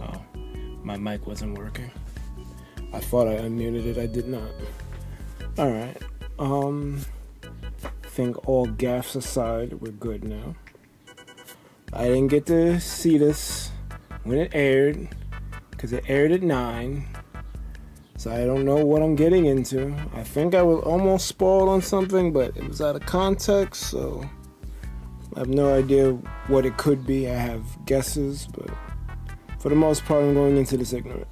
Oh, my mic wasn't working. I thought I unmuted it. I did not. All right. Think all gaffes aside, we're good now. I didn't get to see this when it aired because it aired at 9. So I don't know what I'm getting into. I think I was almost spoiled on something, but it was out of context, so I have no idea what it could be. I have guesses, but for the most part, I'm going into this ignorant.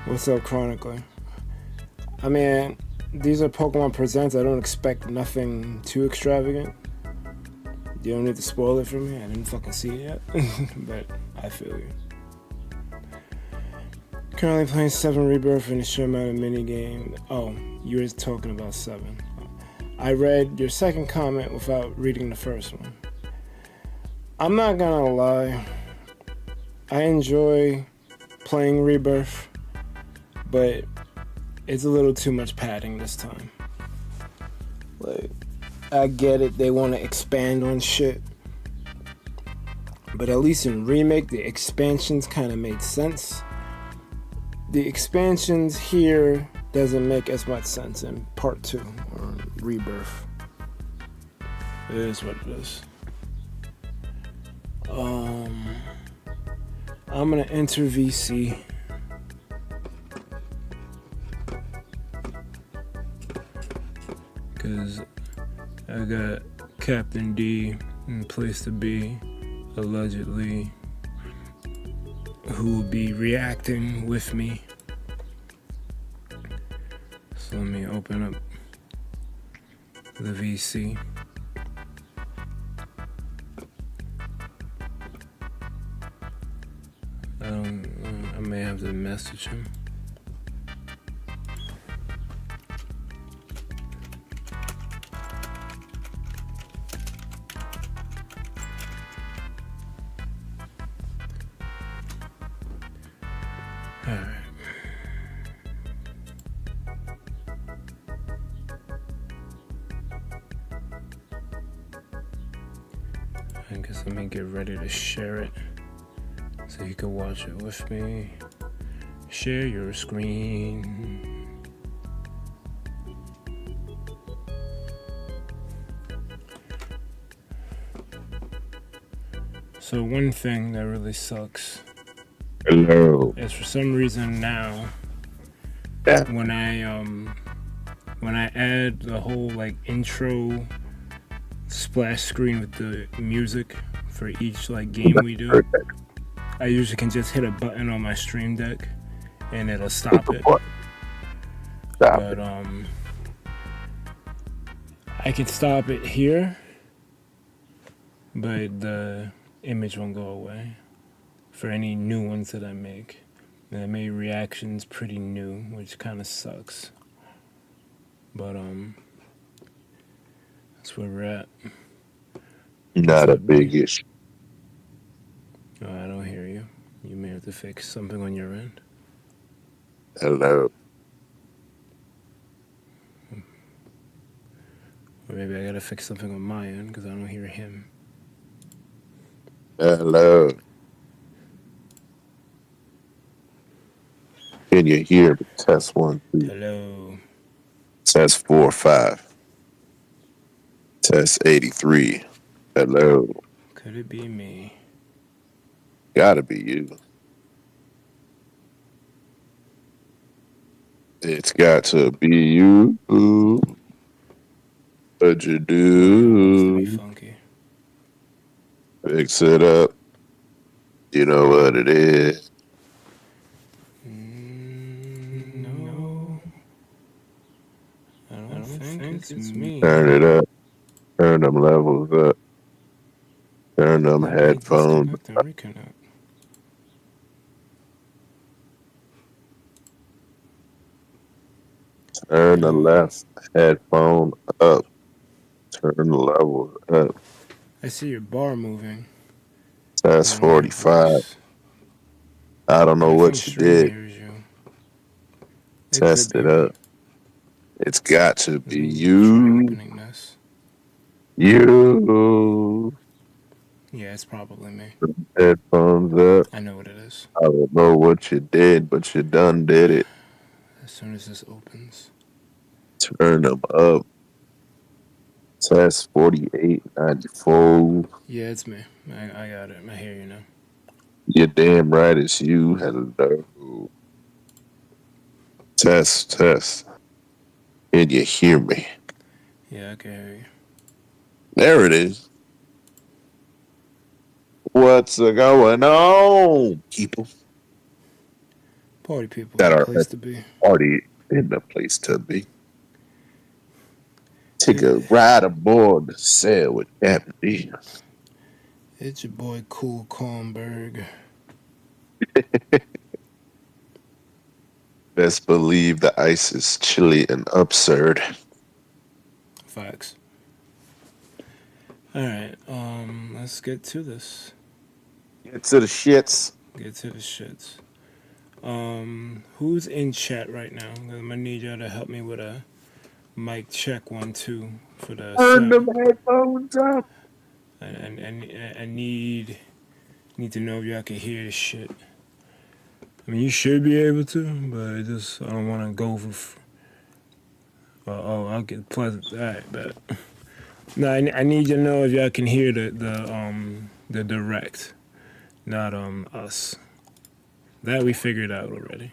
What's up, Chronicler? I mean, these are Pokemon Presents. I don't expect nothing too extravagant. You don't need to spoil it for me. I didn't fucking see it yet, but I feel you. Currently playing 7 Rebirth in a short amount of minigame. Oh, you were talking about 7. I read your second comment without reading the first one. I'm not gonna lie. I enjoy playing Rebirth, but it's a little too much padding this time. Like, I get it, they want to expand on shit. But at least in Remake, the expansions kind of made sense. The expansions here doesn't make as much sense in Part 2 or Rebirth. It is what it is. I'm gonna enter VC. Cause I got Captain D in place to be, allegedly, who will be reacting with me. So let me open up the VC. I may have to message him. Alright. I guess let me get ready to share it so you can watch it with me. Share your screen. So one thing that really sucks. Hello. Is for some reason now, when I add the whole like intro splash screen with the music for each like game we do, I usually can just hit a button on my Stream Deck and it'll stop it. But I can stop it here, but the image won't go away for any new ones that I make. And I made reactions pretty new, which kind of sucks. But that's where we're at. Not a big issue. Oh, I don't hear you. You may have to fix something on your end. Hello. Or maybe I gotta fix something on my end because I don't hear him. Hello. Can you hear me? Test 1, 2. Hello. Test 4, 5. Test 83. Hello. Could it be me? Gotta be you. It's got to be you. What you do? Funky. Fix it up. You know what it is. No. I don't think it's me. Turn it up. Turn them levels up. Turn them headphones up. Reconnect. Turn the left headphone up. Turn the levels up. I see your bar moving. That's 45. I don't know what you did. Test it up. It's got to be you. You. Yeah, it's probably me. Headphones up. I know what it is. I don't know what you did, but you done did it. As soon as this opens. Turn them up. Test 4894. Yeah, it's me. I got it. I hear you now. You're damn right it's you. Hello. Test, test. Can you hear me? Yeah, I can hear you. There it is. What's going on, people? Party people, That the are place at to be. party in the place to be. Take a ride aboard the sail with Captain D. It's your boy Cool Cornberg. Best believe the ice is chilly and absurd. Facts. Alright, let's get to this. Get to the shits. Get to the shits. Who's in chat right now? I'm gonna need y'all to help me with a mic check 1 2 for the Turn sound. them headphones up. I need to know if y'all can hear this shit. I mean, you should be able to, but I don't want to go for. I'll get pleasant. All right, bet. No, I need you to know if y'all can hear the direct, not us. That we figured out already.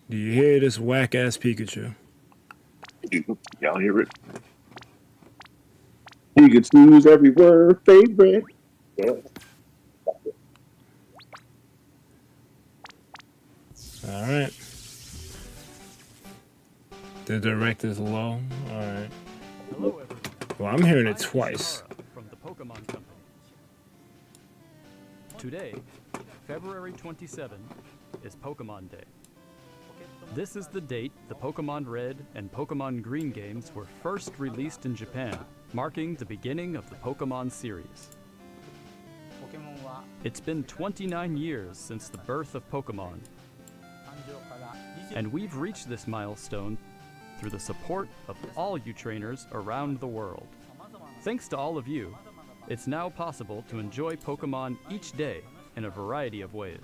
Do you hear this whack ass Pikachu? Y'all hear it? Pikachu's everywhere favorite. Yeah. All right. The direct is low. All right. Hello, everyone. Well, I'm hearing it I'm twice. Ishihara from the Pokémon Company. Today, February 27, is Pokémon Day. This is the date the Pokémon Red and Pokémon Green games were first released in Japan, marking the beginning of the Pokémon series. It's been 29 years since the birth of Pokémon, and we've reached this milestone through the support of all you trainers around the world. Thanks to all of you, it's now possible to enjoy Pokémon each day in a variety of ways.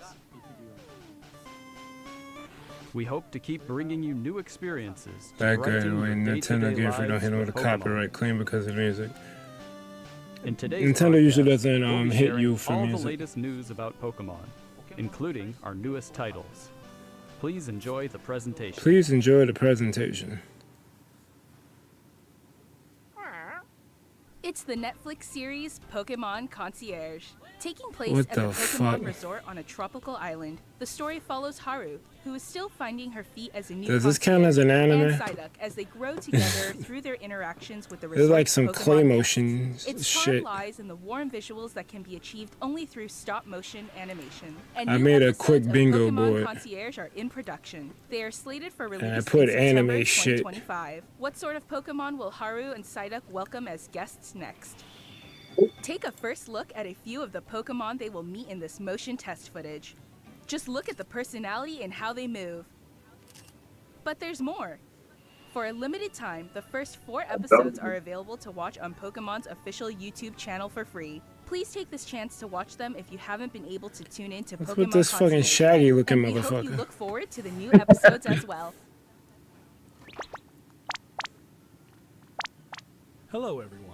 We hope to keep bringing you new experiences. That to good brighten your when Nintendo day-to-day gives you don't lives hit with a Pokémon. copyright claim because of music. In today's Nintendo usually broadcast, doesn't we'll be hit sharing you for all music. the latest news about Pokémon, including our newest titles. Please enjoy the presentation. Please enjoy the presentation. It's the Netflix series Pokémon Concierge. Taking place What at the the Pokémon fuck? Resort on a tropical island, the story follows Haru, who is still finding her feet as a new Does this count as an anime? and Psyduck as they grow together through their interactions with the There's like resort's some Pokémon clay guests. motion Its shit. charm lies in the warm visuals that can be achieved only through stop-motion animation. And I new made a episodes quick of bingo Pokémon board. Concierge are in production. They are slated for release I put in anime September shit. 2025. What sort of Pokémon will Haru and Psyduck welcome as guests next? Take a first look at a few of the Pokémon they will meet in this motion test footage. Just look at the personality and how they move. But there's more. For a limited time, the first 4 episodes are available to watch on Pokémon's official YouTube channel for free. Please take this chance to watch them if you haven't been able to tune in to What's Pokémon with this fucking Concierge shaggy yet. looking And we hope you motherfucker? look forward to the new episodes as well. Hello, everyone.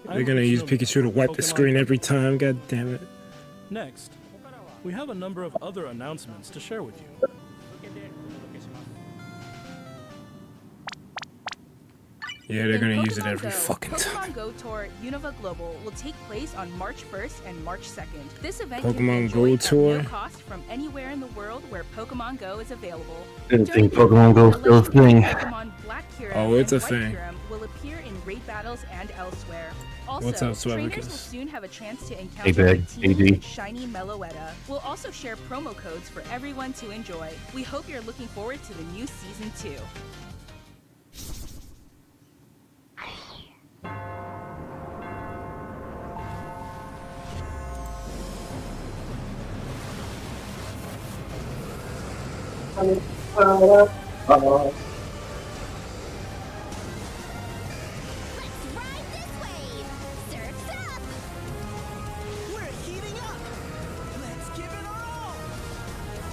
They're gonna use Pikachu to wipe the screen every time. God damn it. Next, we have a number of other announcements to share with you. Yeah, they're The gonna use it Pokemon every Go, fucking time. Pokemon Go Tour Unova Global will take place on March 1st and March 2nd. This event Pokemon can be Go enjoyed Tour? at no cost from anywhere in the world where Pokemon Go is available. Didn't During think the Pokemon event, Go the was still a legendary thing. Pokemon Black Kyurem Oh, it's and a White thing. Kyurem will appear in raid battles and elsewhere. Also, What's up, trainers Swabicus? will soon have a chance to Hey, encounter Bag, the team AD. and shiny Meloetta. We'll also share promo codes for everyone to enjoy. We hope you're looking forward to the new Season 2. Let's ride this wave! Surf's up!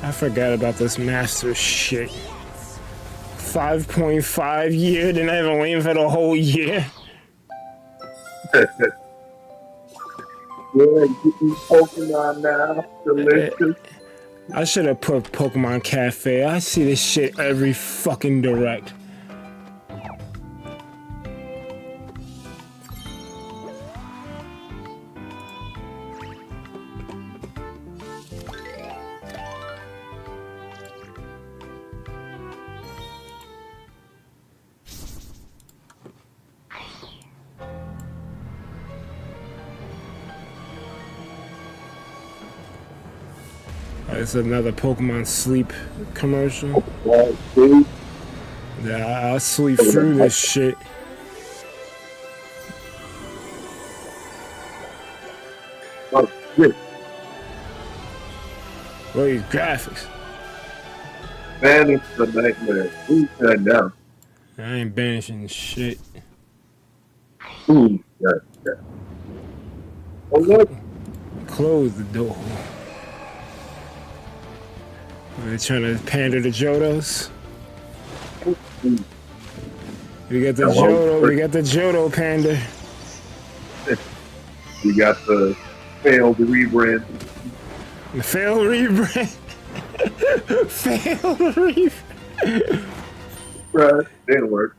I forgot about this master shit. 5.5 year, then I haven't waited for the whole year. Yeah, getting Pokemon now. Delicious. I should have put Pokemon Cafe. I see this shit every fucking direct. It's another Pokemon Sleep commercial. Right, see? Yeah, I'll sleep through this shit. Oh, shit. What are these graphics? Man, it's a nightmare. Who's that now? I ain't banishing shit. Ooh, yeah, yeah. Oh, look. Close the door. They're trying to pander to Johtos. We got the Johto. We got the Johto pander. We got the failed rebrand. The failed rebrand. Failed rebrand. Right, didn't work.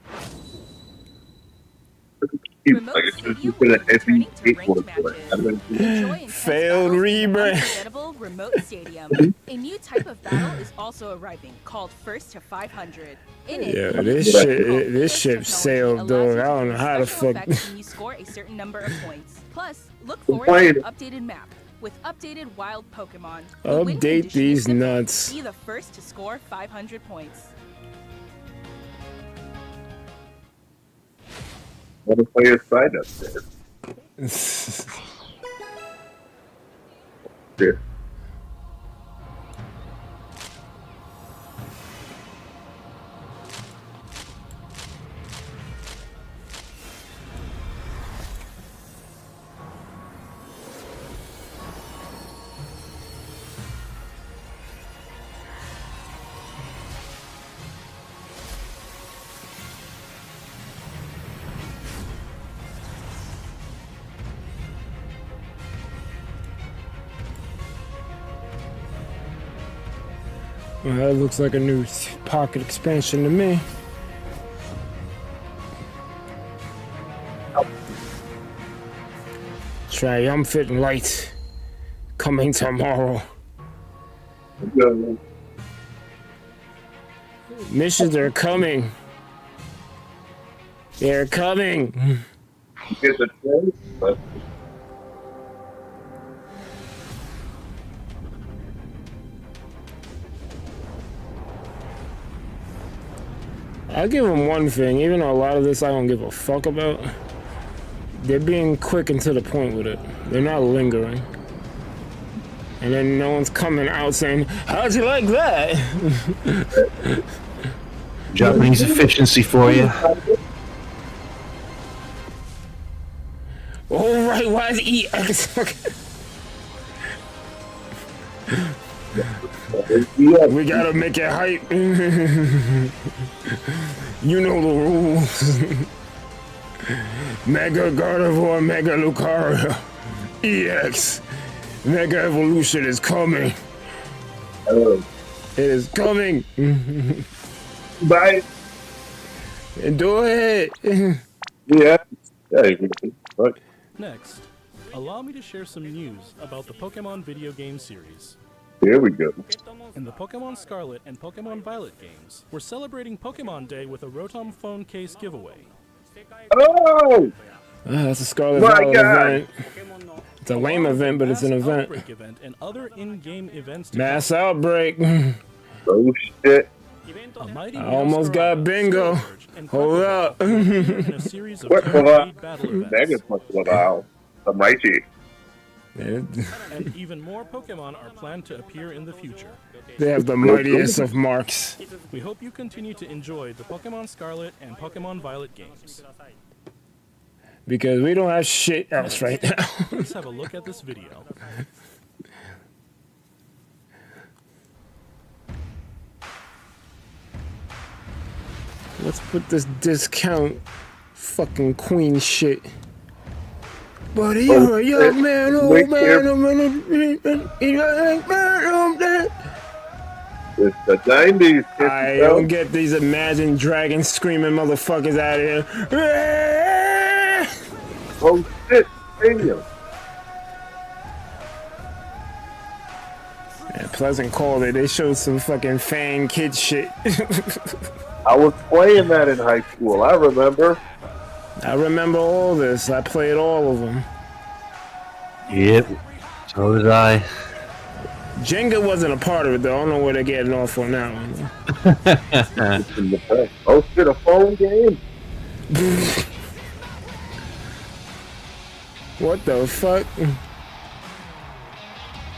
Remote Like it's just Stadium put an will be returning heavy to ranked skateboard for it. I matches. don't Enjoy intense Failed battles in an rebrand. unforgettable remote stadium. A new type of battle is also arriving, called First to 500. In it, Yeah, a new this feature shit, called this Force ship technology sailed, allows dog. you I to don't know use how the special fuck. effects when you score a certain number of points. Plus, look forward to an updated map with updated wild Pokemon. The win Update condition is these simple. nuts. Be the first to score 500 points. want to play a side up there. Yeah. Well, that looks like a new pocket expansion to me. Triumphant Light coming tomorrow. Go. Missions are coming. They're coming. Get the trade, but I'll give them one thing, even though a lot of this I don't give a fuck about. They're being quick and to the point with it. They're not lingering. And then no one's coming out saying, how'd you like that? Japanese efficiency for you. All right, why is EX? yeah, We gotta make it hype. You know the rules. Mega Gardevoir, Mega Lucario, EX. Mega Evolution is coming. It is coming. bye. And do it. Yeah, yeah, you can. Right. Next, allow me to share some news about the Pokemon video game series. Here we go. In the Pokemon Scarlet and Pokemon Violet games, we're celebrating Pokemon Day with a Rotom phone case giveaway. Oh, That's a Scarlet My Violet God. event. It's a lame event, but it's an Mass event. Outbreak event and other in-game events to Mass come. outbreak. oh shit. A mighty I almost got Meowscarada, bingo. Scourge, and Hold Crocodile up. will appear in a series of What for guaranteed battle Mega events. Punch Wow. The mighty. And even more Pokemon are planned to appear in the future. They have the mightiest of marks. We hope you continue to enjoy the Pokemon Scarlet and Pokemon Violet games. Because we don't have shit else right now. Let's have a look at this video. Let's put this discount fucking queen shit. But you're a young man, old man, It's the 90s. I don't get these Imagine Dragons screaming motherfuckers out of here. Oh shit, stadium. Yeah, Pleasant called it. They showed some fucking fan kid shit. I was playing that in high school. I remember. I remember all this. I played all of them. Yep. So did I. Jenga wasn't a part of it though. I don't know where they're getting off on that one. Oh shit, a phone game? What the fuck?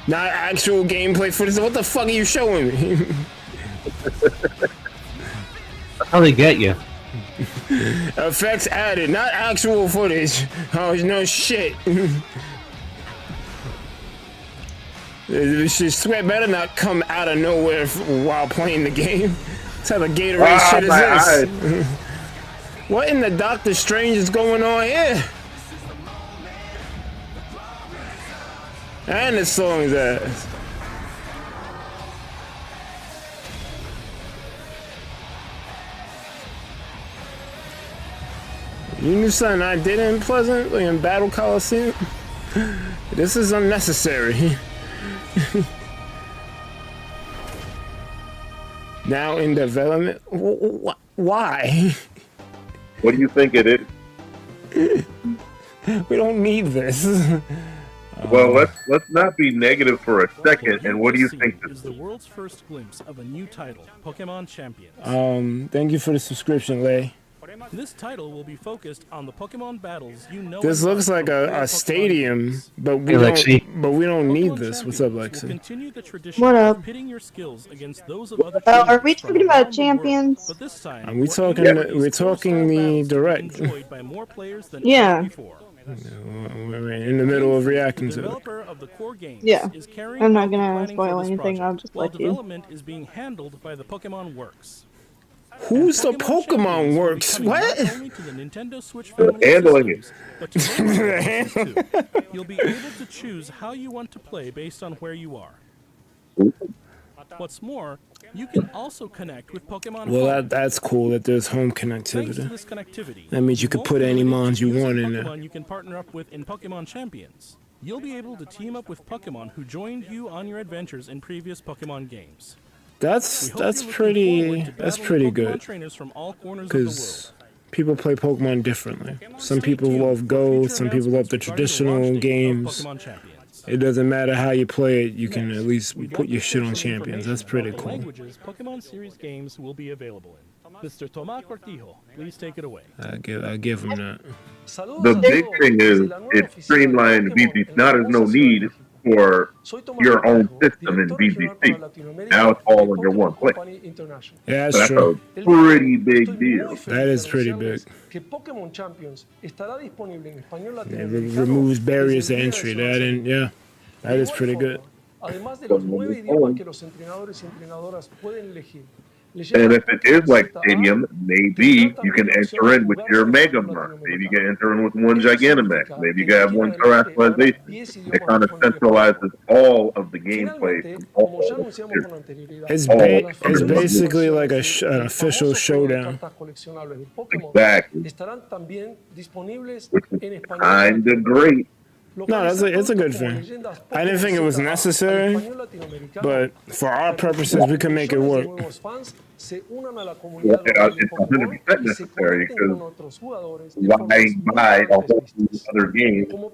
Not actual gameplay footage. What the fuck are you showing me? How they get you? Effects added, not actual footage. Oh no shit. This sweat better not come out of nowhere while playing the game. What type of Gatorade shit is this? What in the Doctor Strange is going on here? And the song's ass. You knew something I didn't, Pleasant, like in Battle Coliseum? This is unnecessary. Now in development? Why? What do you think it is? We don't need this. Well, let's not be negative for a second. And what do you think is the world's first glimpse of a new title, Pokémon Champions? Thank you for the subscription, Lay. This title will be focused on the Pokemon battles you know. This looks like a stadium, but we don't need this. What's up, Lexi? Continue the tradition What up? of pitting your skills against those of other Are we trainers talking from about around the world. champions? But this time, Are we talking? We're talking the direct. enjoyed by more players than Yeah. ever before. We're in the middle of reacting The to it. developer of the core games Yeah. is carrying I'm not out the gonna planning for spoil this anything, I'll project, just while let you. development is being handled by the Pokemon Works. Who's the Champions Pokemon will be Works? coming What? not only to the Nintendo Switch family of handling systems, but to mobile devices too. You'll be able to choose how you want to play based on where you are. What's more, you can also connect with Pokemon Well, Home. that's cool that there's home Thanks to connectivity. this connectivity, That means you could won't put be any limited mons to you using want in there. Pokemon you can partner up with in Pokemon Champions. You'll be able to team up with Pokemon who joined you on your adventures in previous Pokemon games. That's We hope you're looking forward to that's battling pretty Pokemon good. trainers from all corners of the world. Because people play Pokemon differently. Some Stay people tuned love for Go, future some people love the announcements regarding the traditional launch date of games. Pokemon Champions. It doesn't matter how you play it, you can at least We'd put like your to shit share on some Champions. information That's pretty about the cool. languages Pokemon series games will be available in. Mr. Tomás Cortijo, please take it away. I give him that. The big thing is it's streamlined VGC. Now there's no need for your own system in VGC. Now it's all under one place. Yeah, So that's that's true. a pretty big deal. That is pretty big. Que Pokémon Champions estará disponible en español It latinoamericano removes barriers to desde el día de entry. su That lanzamiento. yeah, that is pretty good. Además de los 9 idiomas que los entrenadores y entrenadoras pueden elegir. And if it is like Stadium, maybe you can enter in with your Mega Mon. Maybe you can enter in with one Gigantamax. Maybe you can have one Terastallization. It kind of centralizes all of the gameplay from all of the series. It's basically like an official showdown. Exactly. Estarán también disponibles Which en is español. kind of great. No, it's a good thing. I didn't think it was necessary, but for our purposes, we can make it work. Well, it's 100% necessary because why buy a whole other game? You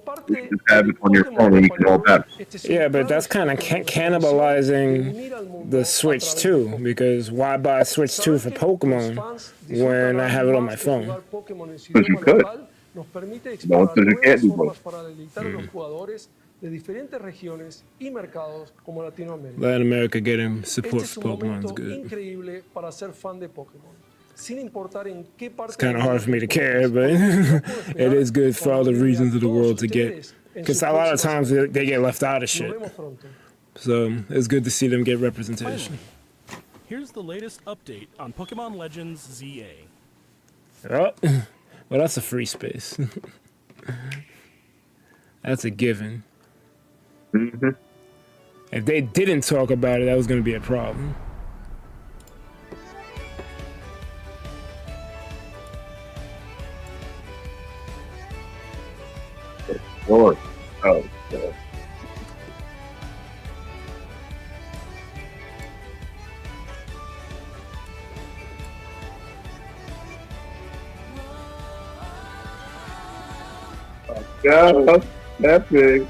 just have it on your phone and you can all battle. Yeah, but that's kind of cannibalizing the Switch 2, because why buy Switch 2 for Pokemon when I have it on my phone? Because you could. Nos permite No, explorar entonces you can't do nuevas both. formas para deleitar a los jugadores de diferentes regiones y mercados como Latinoamérica. Latin America getting support Este es for un Pokemon is momento good. increíble para ser fan de Pokémon. Sin importar en qué parte It's kind of hard for me to care, but it is good for all the regions of the world to get. Because a lot of times they get left out of Nos shit. vemos pronto. So it's good to see them get representation. Here's the latest update on Pokemon Legends ZA. Oh, well, that's a free space. That's a given. Mm-hmm. If they didn't talk about it, that was going to be a problem. Lord. Oh, God. Oh, God, that big.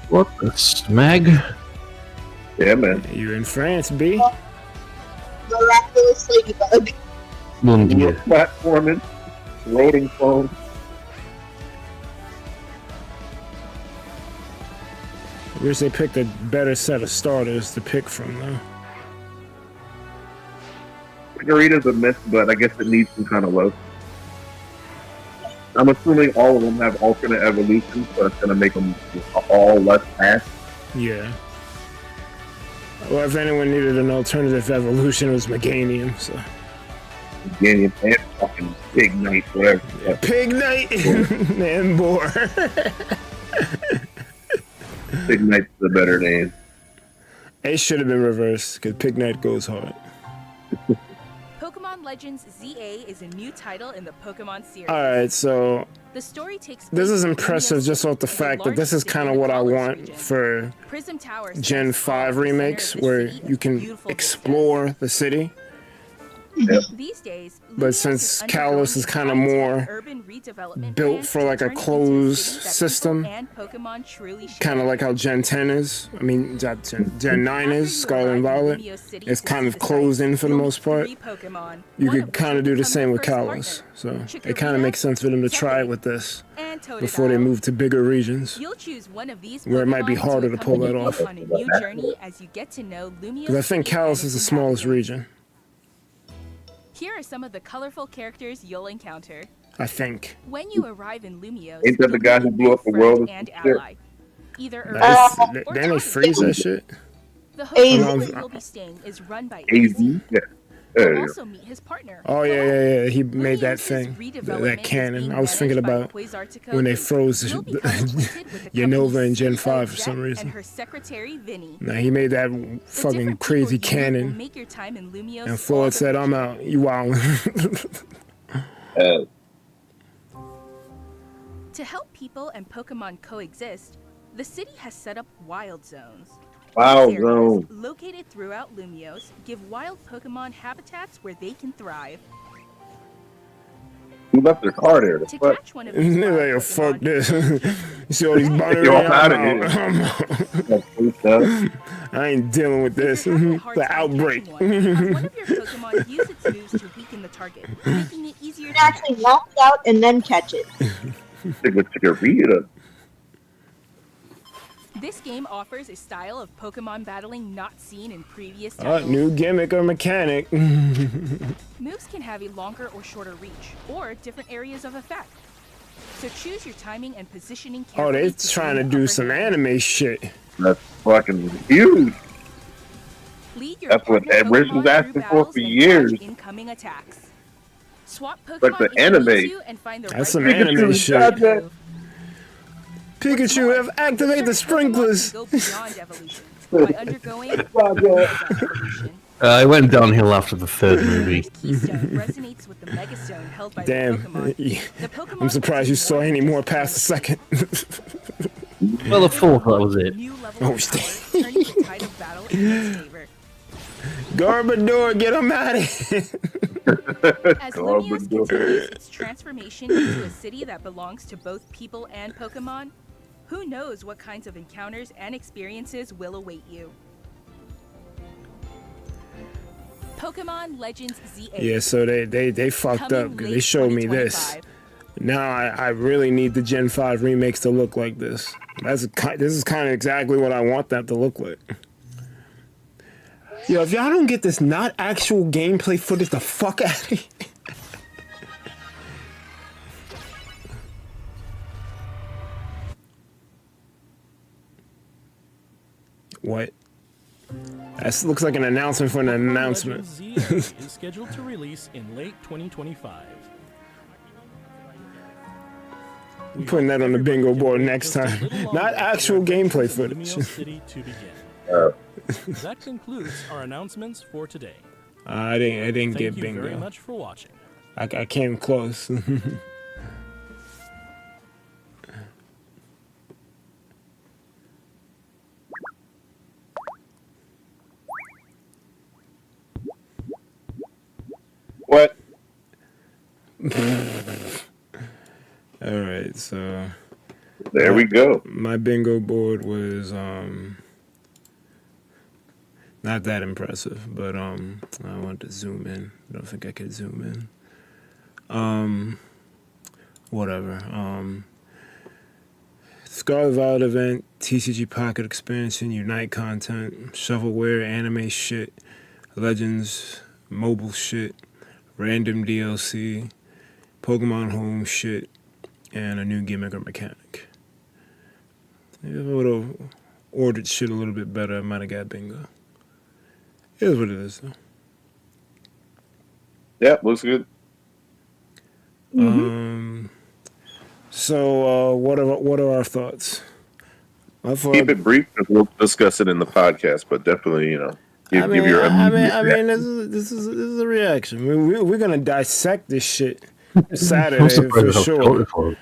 What the smeg? Yeah, man. You're in France, B. Miraculous ladybug. Mon More Dieu. platforming, loading phone. I wish they picked a better set of starters to pick from, though. Margarita's a miss, but I guess it needs some kind of love. I'm assuming all of them have alternate evolutions, so it's going to make them all less fast. Yeah. Well, if anyone needed an alternative evolution, it was Meganium, so. Again, and fucking Big Knight, whatever. Yeah, Pig Knight and Boar. Big Knight's the better name. It should have been reversed, because Pig Knight goes hard. Pokemon Legends ZA is a new title in the Pokemon series. Alright, so The story takes this place is in impressive Lumiose just off the City, fact that this is largest kind of city in what the I Kalos want region. for Prism Tower Gen stands 5 tall at the center remakes, of the where city you of can beautiful explore vistas. the city. These days, But Lumiose since is Kalos is kind of undergoing more high-tech urban redevelopment built plans for to like a turn it into closed city that people system, and Pokemon truly share. kind of like how Gen 10 is. I mean, Gen 9 After is, you Scarlet and arrive in Violet. Lumiose City It's to kind see of the closed sights, in for the you'll most meet part. 3 Pokemon, You one could of which kind will of do the become same your with first Kalos. partner. So it kind of makes sense for them to try it with this And before they Totodile. move to bigger regions. You'll choose one of these Where it might be Pokemon harder to pull that accompany off. you on a new journey as you get to know Lumiose Because I think City and Kalos is the its smallest inhabitants. region. Here are some of the colorful characters you'll encounter. I think. When you arrive in Lumiose, Ain't that the you'll guy meet who a blew new up the friend world? and Shit. ally. Either Nice. Urban or Then they Dottie. freeze that shit. The hotel AZ. where you'll be staying is run by AZ? AZ. Yeah. You'll There you go. also meet his partner. Oh yeah. He made that Lumiouse's thing, redevelopment that is cannon. being I was thinking managed by about Quasartico when they Inc. froze You'll become acquainted with the Unova in company's Gen CEO 5 for some Jet reason. And her secretary Vinny. Nah, he made that The fucking different crazy people you meet will cannon. make your time in Lumiose And Floyd all the said, "I'm richer. out. You wildin'." To help people and Pokemon coexist, the city has set up wild zones. Wild These areas, zone. located throughout Lumiose, give wild Pokemon habitats where they can thrive. Who left their car there? The To fuck? catch one of these They're wild like, fuck Pokemon, this. You see all these bunnies? Yo, I'm I'm outta out. here. I'm out. That's fucked up. I ain't dealing with this. if you're having a hard The time outbreak. catching one, have one of your Pokemon use its moves to weaken the target, making it easier You to can actually catch. knock it out and then catch it. Stick with your Rita. This game offers a style of Pokemon battling not seen in previous Oh, titles. new gimmick or mechanic. Moves can have a longer or shorter reach, or different areas of effect. So choose your timing and positioning Oh, carefully. they to trying to gain do upper some hand. anime shit. That's fucking huge. Lead your That's what partner Ed Rich Pokemon was through asking for battles and years. dodge incoming attacks. Swap Pokemon Like the if you anime. need to and find the That's right some Pokemon anime to shit. Got that. move. Pikachu, activate the Certain Pokemon sprinklers. can go beyond evolution by undergoing evolution. It went downhill after the third movie. Keystone resonates with the Megastone held by Damn. the Pokemon. The Pokemon I'm surprised you saw any more past the second. Well, the fourth, that was it. New level Oh, of shit. power, turning the tide of battle in its favor. Garbodor, get him out of here. As Lumiose continues its transformation into a city that belongs to both people and Pokemon, who knows what kinds of encounters and experiences will await you. Pokemon Legends ZA. Yeah, so they fucked coming up because late they showed me this. 2025. Now I really need the Gen 5 remakes to look like this. This is kind of exactly what I want that to look like. Yo, if y'all don't get this not actual gameplay footage, the fuck out of here. What? That looks like an announcement for an announcement. Legends ZA is scheduled to release in late 2025. I'm putting that on the bingo board next time. Not actual gameplay footage. That concludes our announcements for today. I didn't Thank get you bingo. very much for watching. I came close. What? All right, so There we go. my bingo board was not that impressive, but I wanted to zoom in. I don't think I could zoom in. Whatever. Scarlet Violet event, TCG Pocket expansion, Unite content, shovelware, anime shit, Legends, mobile shit, random DLC, Pokemon Home shit, and a new gimmick or mechanic. If I would have ordered shit a little bit better, I might have got bingo. It is what it is, though. Yeah, looks good. So, what are our thoughts? I thought, Keep it brief because we'll discuss it in the podcast, but definitely, give your immediate this is a reaction. We're gonna dissect this shit I'm Saturday surprised for how sure. short it was.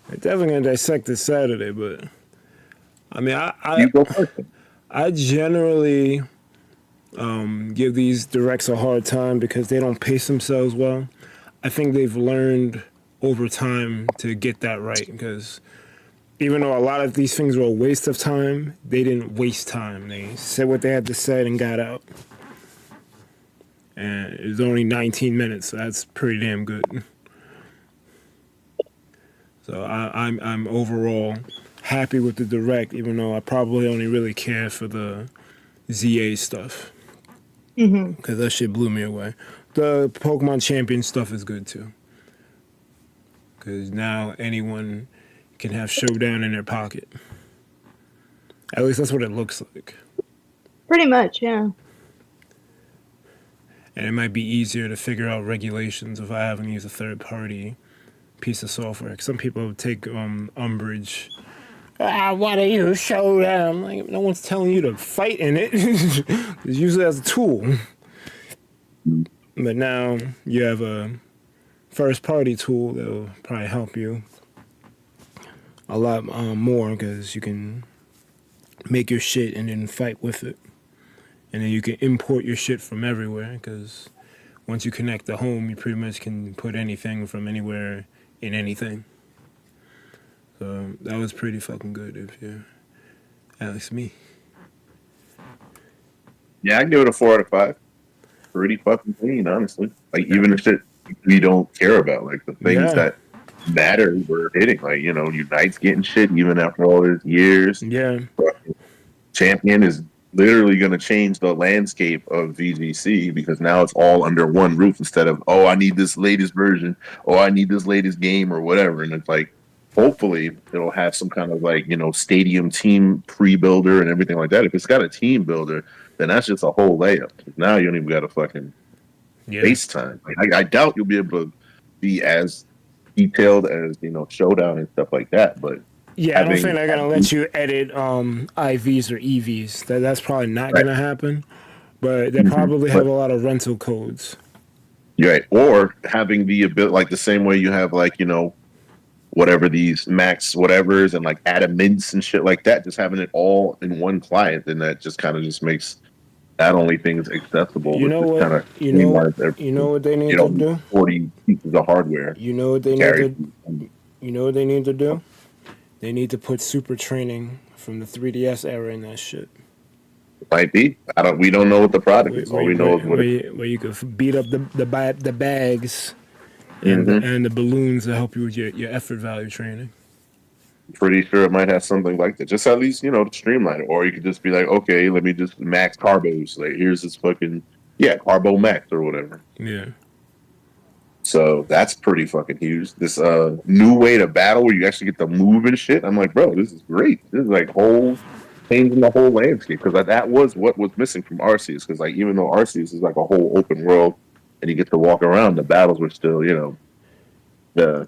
We're definitely gonna dissect this Saturday, but You go first. I generally give these directs a hard time because they don't pace themselves well. I think they've learned over time to get that right, because even though a lot of these things were a waste of time, they didn't waste time. They said what they had to say and got out. And it was only 19 minutes, so that's pretty damn good. So I'm overall happy with the direct, even though I probably only really care for the ZA stuff. Because that shit blew me away. The Pokemon Champion stuff is good too. Because now anyone can have Showdown in their pocket. At least that's what it looks like. Pretty much, yeah. And it might be easier to figure out regulations if I haven't used a third-party piece of software. 'Cause some people take umbrage. Why do you Showdown? Like, no one's telling you to fight in it. It's usually as a tool. But now you have a first-party tool that will probably help you a lot more, because you can make your shit and then fight with it. And then you can import your shit from everywhere, because once you connect the home, you pretty much can put anything from anywhere in anything. So that was pretty fucking good if you ask me. Yeah, I give it a 4 out of 5. Pretty fucking clean, honestly. Like, even the shit we don't care about, like the things that matter, we're hitting. Like, Unite's getting shit even after all these years. Yeah. Champion is literally going to change the landscape of VGC, because now it's all under one roof instead of, I need this latest version, I need this latest game or whatever. And it's like, hopefully it'll have some kind of like, stadium team pre-builder and everything like that. If it's got a team builder, then that's just a whole layup. Now you don't even got a fucking FaceTime. Like, I doubt you'll be able to be as detailed as, Showdown and stuff like that. But yeah, I don't think they're gonna let you edit IVs or EVs. That's probably not gonna happen. But they probably have a lot of rental codes. Right. Or having the ability, like the same way you have, like, whatever these max whatevers and like adamants and shit like that, just having it all in one client, then that just kind of just makes not only things accessible, You know but what? kind of You know what they need to do? 40 pieces of hardware. You know what they need to do? They need to put super training from the 3DS era in that shit. Might be. We don't know what the product is. All we know is what where you could beat up the bags and the balloons to help you with your effort value training. pretty sure it might have something like that. Just at least, to streamline it. Or you could just be like, okay, let me just max carbos. Like, here's this fucking, carbo max or whatever. Yeah. So that's pretty fucking huge. This new way to battle where you actually get to move and shit. I'm like, bro, this is great. This is like whole changing the whole landscape, because that was what was missing from Arceus. Because like even though Arceus is like a whole open world and you get to walk around, the battles were still the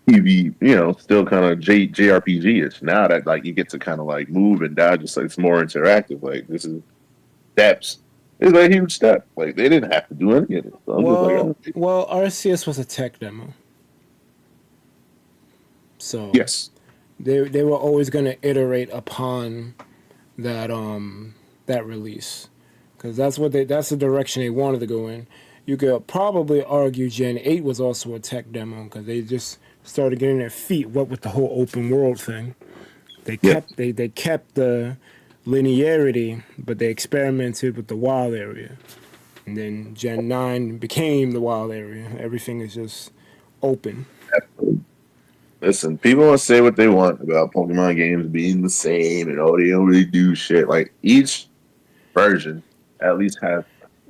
TV, still kind of JRPG-ish. Now that like you get to kind of like move and dodge, just like it's more interactive. Like this is steps. It's like a huge step. Like they didn't have to do any of it. So I'm just like, well, RCS was a tech demo, so yes, they were always going to iterate upon that that release, because that's the direction they wanted to go in. You could probably argue Gen 8 was also a tech demo because they just started getting their feet wet with the whole open world thing. They kept they kept the linearity, but they experimented with the wild area. And then Gen 9 became the wild area. Everything is just open. Listen, people want to say what they want about Pokemon games being the same and they don't really do shit. Like each version at least has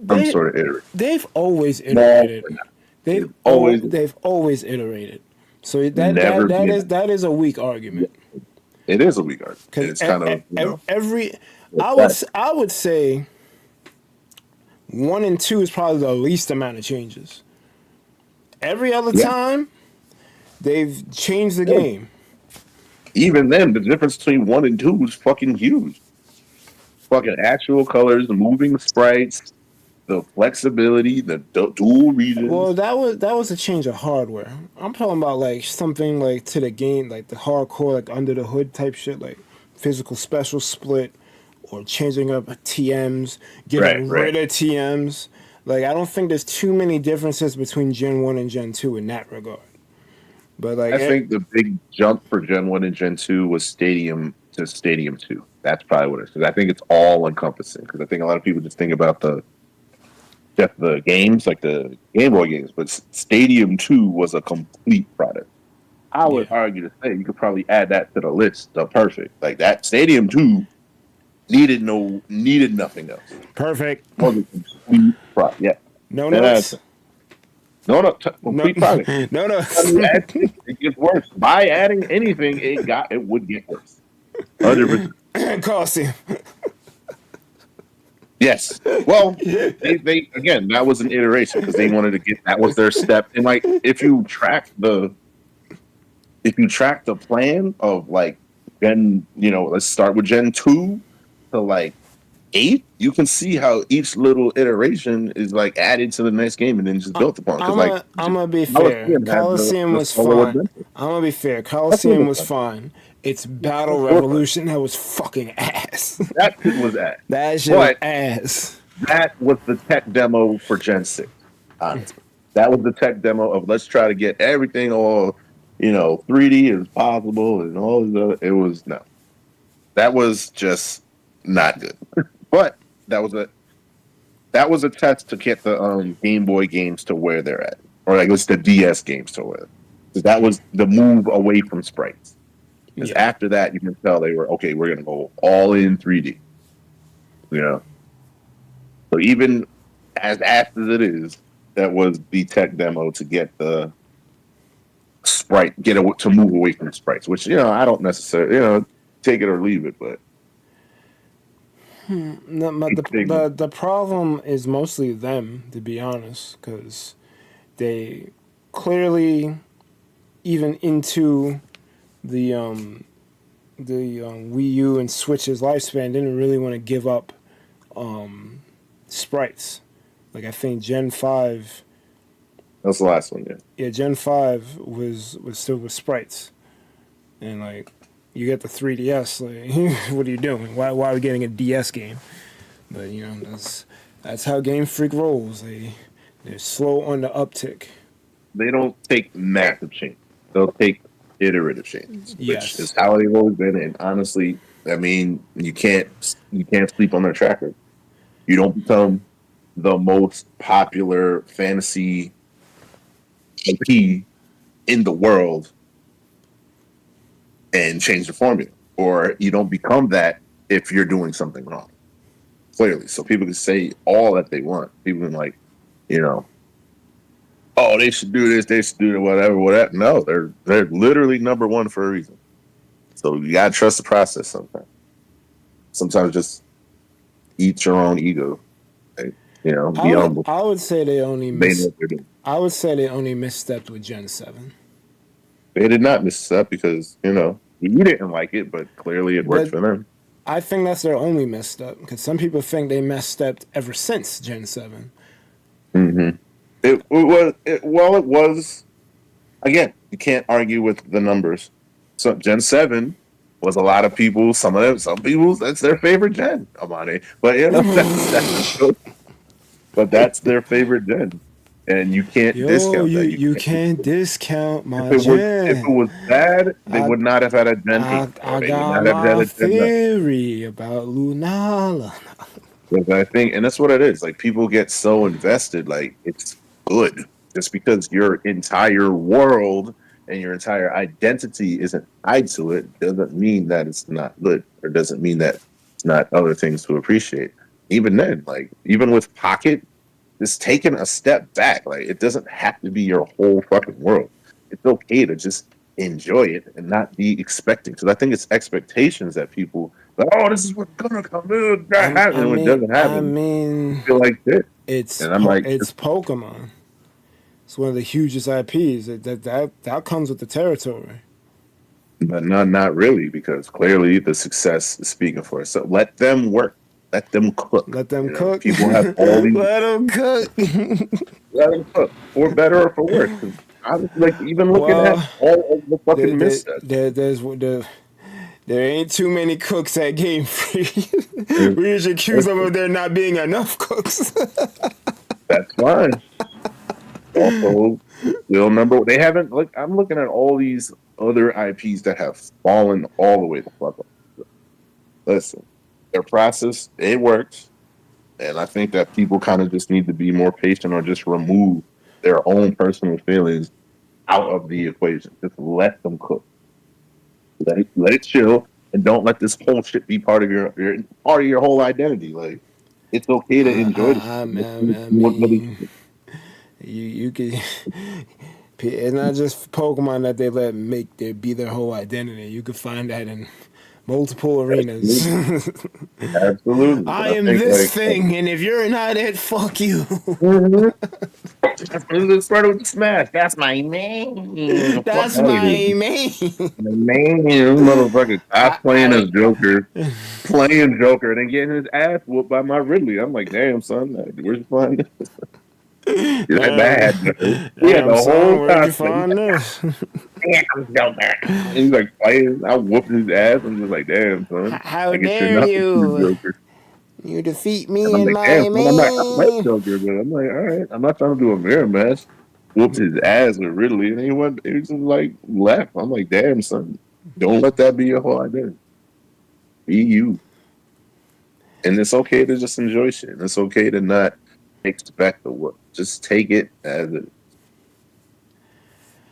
some sort of iteration. They've always iterated. They've always iterated. So that is a weak argument. It is a weak argument. It's kind of I would say 1 and 2 is probably the least amount of changes. Every other time, they've changed the game. Even then, the difference between 1 and 2 is fucking huge. Fucking actual colors, the moving sprites, the flexibility, the dual regions. Well, that was a change of hardware. I'm talking about like something like to the game, like the hardcore, like under the hood type shit, like physical special split, or changing up TMs, getting rid of TMs. Like I don't think there's too many differences between Gen 1 and Gen 2 in that regard. But like I think the big jump for Gen 1 and Gen 2 was Stadium to Stadium 2. That's probably what it is. Because I think it's all encompassing. Because I think a lot of people just think about the games, like the Game Boy games. But Stadium 2 was a complete product. I would argue to say you could probably add that to the list of perfect. Like that Stadium 2 needed nothing else. Perfect. Was a complete product. Yeah. No notes. Complete product. No. It gets worse. By adding anything, it would get worse. 100%. Coliseum. Yes. Well, they again, that was an iteration because they wanted to get that was their step. And like, if you track the plan of like Gen, let's start with Gen 2 to like 8, you can see how each little iteration is like added to the next game and then just built upon. I'm gonna be fair. Coliseum was fine. I'm gonna be fair. Coliseum was fine. It's Battle Revolution that was fucking ass. That shit was ass. That shit was ass. That was the tech demo for Gen 6. Honestly, that was the tech demo of let's try to get everything all 3D as possible and all the. It was no. That was just not good. But that was a test to get the Game Boy games to where they're at, or like it was the DS games to where. That was the move away from sprites. Because after that, you can tell they were okay. We're gonna go all in 3D. So even as apt as it is, that was the tech demo to get the sprite to move away from sprites. Which I don't necessarily take it or leave it, but. The problem is mostly them, to be honest, because they clearly, even into the Wii U and Switch's lifespan, didn't really want to give up sprites. Like I think Gen 5. That's the last one, yeah. Yeah, Gen 5 was still with sprites, and like. You get the 3DS. Like, what are you doing? Why are we getting a DS game? But that's how Game Freak rolls. They're slow on the uptick. They don't take massive change. They'll take iterative changes, which is how they've always been. And honestly, I mean, you can't sleep on their track record. You don't become the most popular fantasy IP in the world and change the formula, or you don't become that if you're doing something wrong. Clearly, so people can say all that they want. People can oh, they should do this, they should do whatever. No, they're literally number one for a reason. So you gotta trust the process sometimes. Sometimes just eat your own ego. Like, be humble. I would say they only They know what they're doing. I would say they only misstepped with Gen 7. They did not miss that because, you didn't like it, but clearly it worked for them. I think that's their only misstep because some people think they misstepped ever since Gen 7. Mm-hmm. It was, again, you can't argue with the numbers. So Gen 7 was a lot of people, some people, that's their favorite gen, Amani. But, but that's their favorite gen. And you can't discount that. You can't discount my If gen. it was bad, they would not have had a Gen 8. I got my theory about Lunala. Because I think, and that's what it is. Like, people get so invested, like, it's good. Just because your entire world and your entire identity isn't tied to it doesn't mean that it's not good, or doesn't mean that it's not other things to appreciate. Even then, like, even with Pocket, it's taking a step back. Like, it doesn't have to be your whole fucking world. It's okay to just enjoy it and not be expecting. Because I think it's expectations that people, like, oh, this is what's gonna come. It doesn't happen. I mean, I feel like this. It's It's Pokemon. It's one of the hugest IPs. That comes with the territory. But not really, because clearly the success is speaking for it. So let them work. Let them cook. Let them cook. People have all these. Let them cook. Let them cook, for better or for worse. I was like, even looking at all of the fucking missteps. There ain't too many cooks at Game Freak. We just accuse them of there not being enough cooks. That's fine. Also, you'll remember they haven't. Like, I'm looking at all these other IPs that have fallen all the way the fuck up. Listen, their process, it works. And I think that people kind of just need to be more patient or just remove their own personal feelings out of the equation. Just let them cook. Let it chill, and don't let this whole shit be part of your whole identity. Like, it's okay to enjoy this. You could. It's not just Pokemon that they let be their whole identity. You could find that in multiple arenas. Absolutely. I am this thing, and if you're not it, fuck you. Let's start with the Smash. That's my name. That's my name. Motherfucker, playing as Joker, playing Joker, and then getting his ass whooped by my Ridley. I'm like, damn, son, where's you find this? You're that bad. We had the whole time. And he's like playing. I whooped his ass. I'm just like, damn, son. How dare you? You defeat me in my I'm like, Joker, but I'm like, all right, I'm not trying to do a mirror match. Whooped his ass with Ridley, and he just like left. I'm like, damn, son, don't let that be your whole identity. Be you. And it's okay to just enjoy shit. And it's okay to not expect the work. Just take it as it.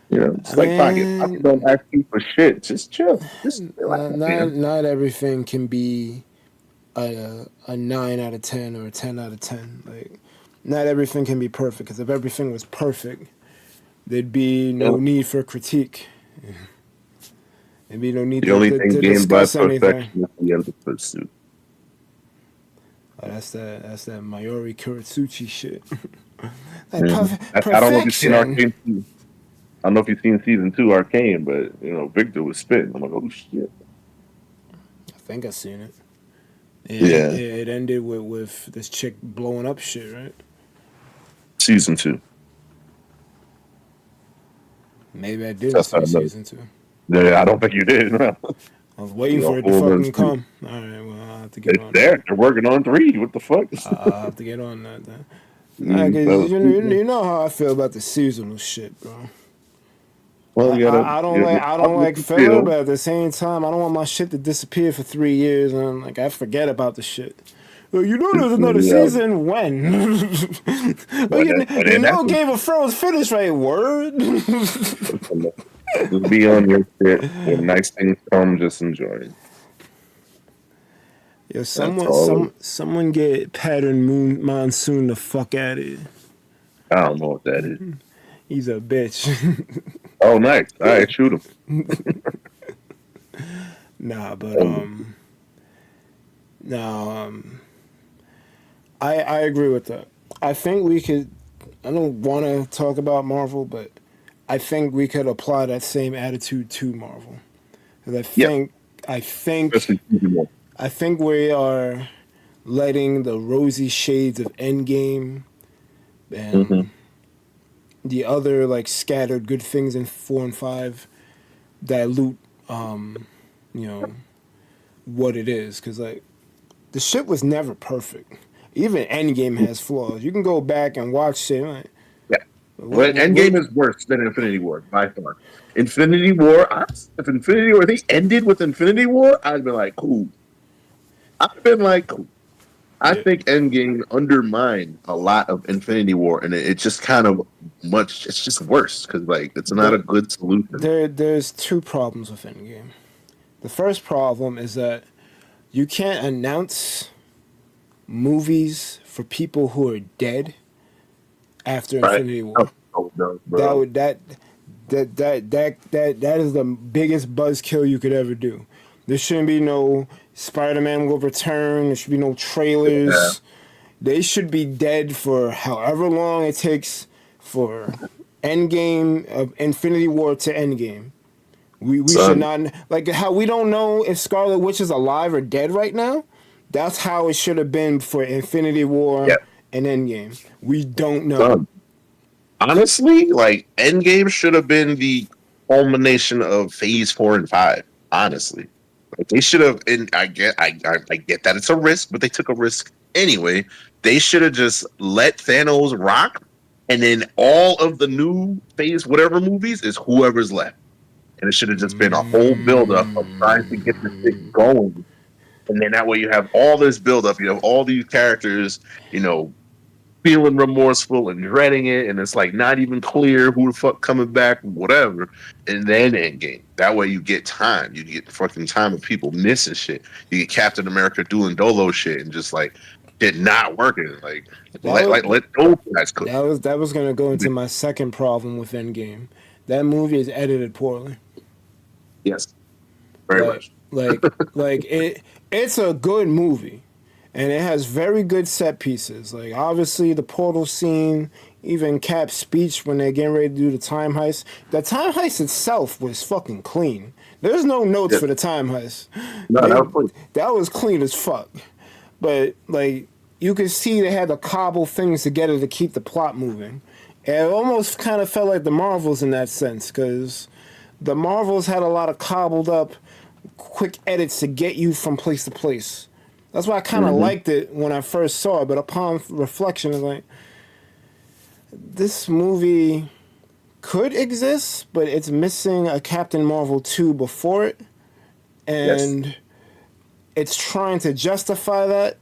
It's like Pocket. I don't ask you for shit. Just chill. Just not everything can be a 9 out of 10 or a 10 out of 10. Like, not everything can be perfect. Because if everything was perfect, there'd be no need for critique. There'd be no need to discuss anything. Is the end of pursuit. Oh, that's that Mayuri Kuratsuchi shit. I don't know if you've seen Arcane 2. I don't know if you've seen season 2 Arcane, but Victor was spitting. I'm like, oh shit. I think I've seen it. Yeah. It ended with this chick blowing up shit, right? Season 2. Maybe I didn't see season 2. Yeah, I don't think you did. I was waiting for it to fucking come. All right, well, I'll have to get on that. They're working on 3. What the fuck? I'll have to get on that then. You know how I feel about the seasonal shit, bro. Well, I don't like filler, but at the same time, I don't want my shit to disappear for 3 years and I forget about the shit. Well, there's another season when? Game of Thrones finished, right? Word. Just be on your shit. When nice things come, just enjoy it. Yo, someone get Pattern Monsoon the fuck out of here. I don't know what that is. He's a bitch. Oh, nice. All right, shoot him. Nah, but no, I agree with that. I think we could. I don't want to talk about Marvel, but I think we could apply that same attitude to Marvel. 'Cause Yeah, I think, especially people. I think we are letting the rosy shades of Endgame Mm-hmm. and the other like scattered good things in 4 and 5 dilute, you know, what it is. Because like the shit was never perfect. Even Endgame has flaws. You can go back and watch shit. Like, Yeah. what, Well, what, what, Endgame is worse than Infinity War by far. Infinity War, if Infinity War, if they ended with Infinity War, I'd be like, cool. I've been like, cool. I yeah. think Endgame undermined a lot of Infinity War, and it just kind of much. It's just worse because like it's not a But good solution. there's two problems with Endgame. The first problem is that you can't announce movies for people who are dead after Right? Infinity Oh, War. oh, no, That bro. would that is the biggest buzzkill you could ever do. There shouldn't be no Spider-Man will return. There should be no Yeah, trailers. They should be dead for however long it takes for Endgame of Infinity War to Endgame. We should son. not like how we don't know if Scarlet Witch is alive or dead right now. That's how it should have been for Infinity Yeah, War and Endgame. We don't know. son. Honestly, like Endgame should have been the culmination of Phase 4 and 5. Honestly, like they should have. And I get that it's a risk, but they took a risk anyway. They should have just let Thanos rock, and then all of the new Phase whatever movies is whoever's left, and it should have just been a whole buildup of trying to get the shit going, and then that way you have all this buildup, you have all these characters, you know, feeling remorseful and dreading it, and it's like not even clear who the fuck coming back, whatever. And then Endgame. That way you get time. You get fucking time of people missing shit. You get Captain America doing Dolo shit and just like it not working. Like That was let those guys cook. that was gonna go into my second problem with Endgame. That movie is edited poorly. Yes, very Like much. like like it's a good movie, and it has very good set pieces. Like obviously the portal scene, even Cap's speech when they're getting ready to do the time heist. The time heist itself was fucking clean. There's no notes Yeah. for the time heist. No, They that was funny. that was clean as fuck. But like you could see they had to cobble things together to keep the plot moving. And it almost kind of felt like the Marvels in that sense, because the Marvels had a lot of cobbled up, quick edits to get you from place to place. That's why I kind of Mm-hmm. liked it when I first saw it, but upon reflection, it's like this movie could exist, but it's missing a Captain Marvel 2 before it, Yes. and it's trying to justify that,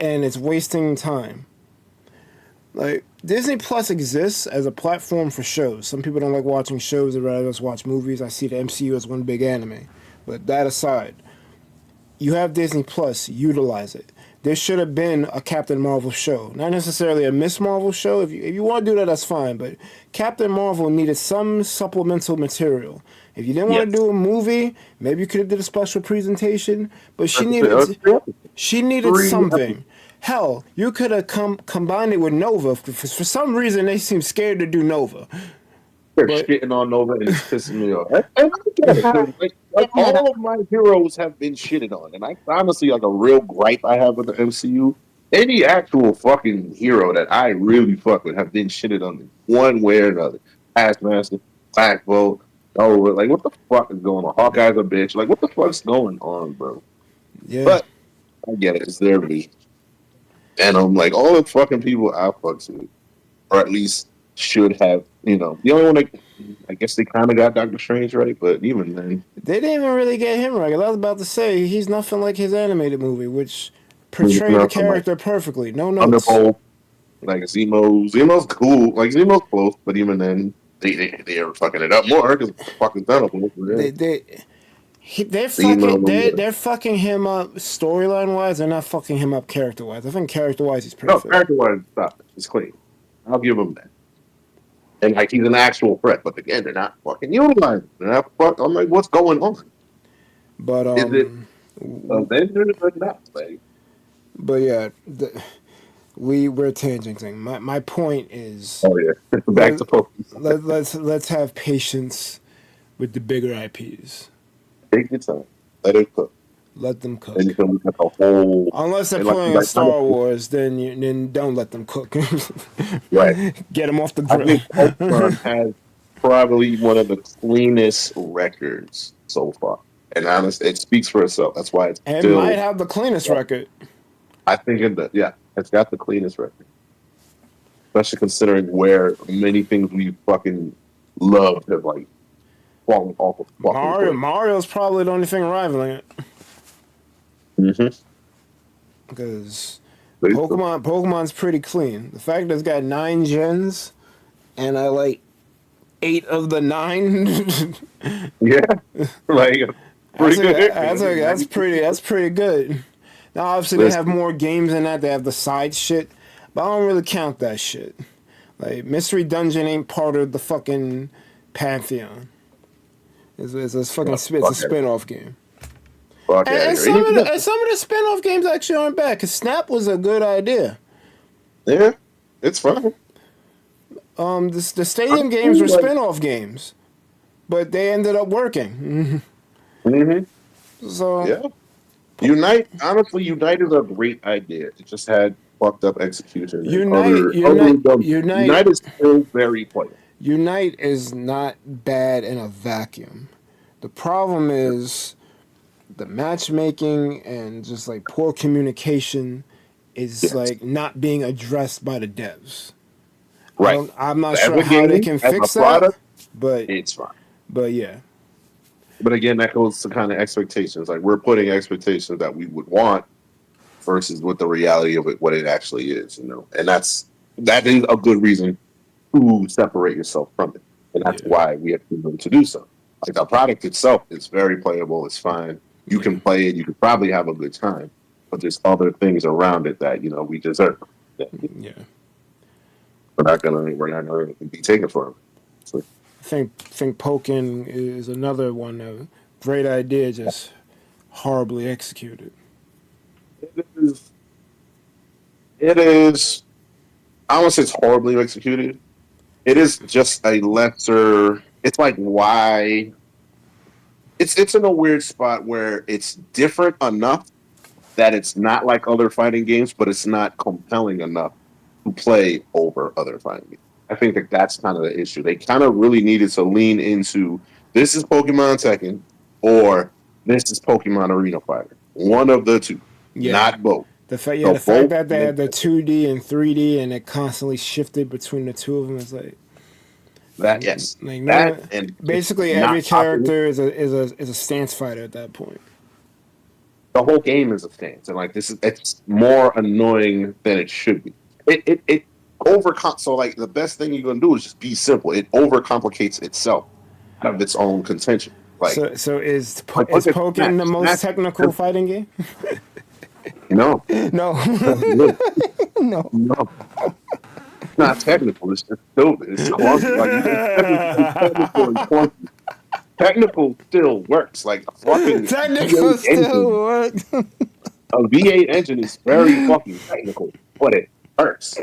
and it's wasting time. Like Disney Plus exists as a platform for shows. Some people don't like watching shows; they'd rather just watch movies. I see the MCU as one big anime. But that aside, you have Disney Plus. Utilize it. There should have been a Captain Marvel show, not necessarily a Miss Marvel show. If you want to do that, that's fine. But Captain Marvel needed some supplemental material. If you didn't want to Yes. do a movie, maybe you could have did a special presentation. But she needed Three something. Hell, you could have combined it with Nova. For some reason, they seem scared to do Nova. They're But shitting on Nova and it's pissing me off. And I get it. 'Cause, like all of my heroes have been shitted on. And I honestly like a real gripe I have with the MCU. Any actual fucking hero that I really fuck with have been shitted on in one way or another. Taskmaster, Black Bolt, oh like what the fuck is going on? Hawkeye's a bitch. Like what the fuck's going on, bro? yeah, But I get it, it's their beat. And I'm like, all the fucking people I fucks with, or at least should have, you know, the only one that I guess they kind of got Doctor Strange right, but even then, they didn't even really get him right. 'Cause I was about to say he's nothing like his animated movie, which you portrayed the know, I'm like character perfectly. No notes. Thunderbolt, like Zemo's cool, like Zemo's close, but even then, they are fucking it up more because fucking Thunderbolt. Yeah. They they Zemo, they're fucking him up storyline wise. They're not fucking him up character wise. I think character wise he's no, perfect. character wise, stop it. It's clean. I'll give him that. And like he's an actual threat, but again, they're not fucking utilizing. They're not fuck. I'm like, what's going on? But Is it Avengers or not? Like, but yeah, we're tangenting. My point is, oh yeah, back let, to Pokemon. let's have patience with the bigger IPs. Take your time. Let it cook. Let them cook. And you can look at the whole. Unless they're and like, playing like, Star Wars, then don't let them cook. right. Get them off the I grill. think Pokemon has probably one of the cleanest records so far. And honestly, it speaks for itself. That's why it's And still. might have the cleanest record. I think it's got the cleanest record. Especially considering where many things we fucking loved have like fallen off of fucking Mario's probably the only thing rivaling it. Mm-hmm. Because Pokemon's pretty clean. The fact that it's got 9 gens, and I like 8 of the 9. Yeah, like pretty good. That's pretty good. Now obviously they have more games than that. They have the side shit, but I don't really count that shit. Like Mystery Dungeon ain't part of the fucking pantheon. It's a spin-off game. And some of the spin-off games actually aren't bad. Cause Snap was a good idea. Yeah, it's fun. The Stadium games were spin-off games, but they ended up working. Mm-hmm. So yeah, Unite is a great idea. It just had fucked up execution. Unite is still very playable. Unite is not bad in a vacuum. The problem is the matchmaking and just like poor communication is like not being addressed by the devs. Right. I'm not sure how they can fix that, but it's fine. But yeah. But again, that goes to kind of expectations. Like we're putting expectations that we would want versus what the reality of it, what it actually is, you know. And that is a good reason to separate yourself from it. And that's why we have to do so. Like the product itself is very playable. It's fine. You can play it. You could probably have a good time. But there's other things around it that, you know, we deserve. Yeah. We're not gonna be taken from it. So, I think Pokken is another one of great idea, just horribly executed. It is. I don't want to say it's horribly executed. It is just a lesser. It's like why. It's in a weird spot where it's different enough that it's not like other fighting games, but it's not compelling enough to play over other fighting games. I think that's kind of the issue. They kind of really needed to lean into this is Pokemon Tekken or this is Pokemon Arena Fighter. One of the two, not both. The fact that they had the 2D and 3D and it constantly shifted between the two of them is like that. Yes, like that and basically every character is a stance fighter at that point. The whole game is a stance, and like it's more annoying than it should be. It so like the best thing you're gonna do is just be simple. It overcomplicates itself out of its own contention. Like so is Pokken the most technical fighting game? No. No. No. It's not technical. It's just stupid. It's clunky. Like technical still works. Like fucking technical still works. A V8 engine is very fucking technical, but it hurts.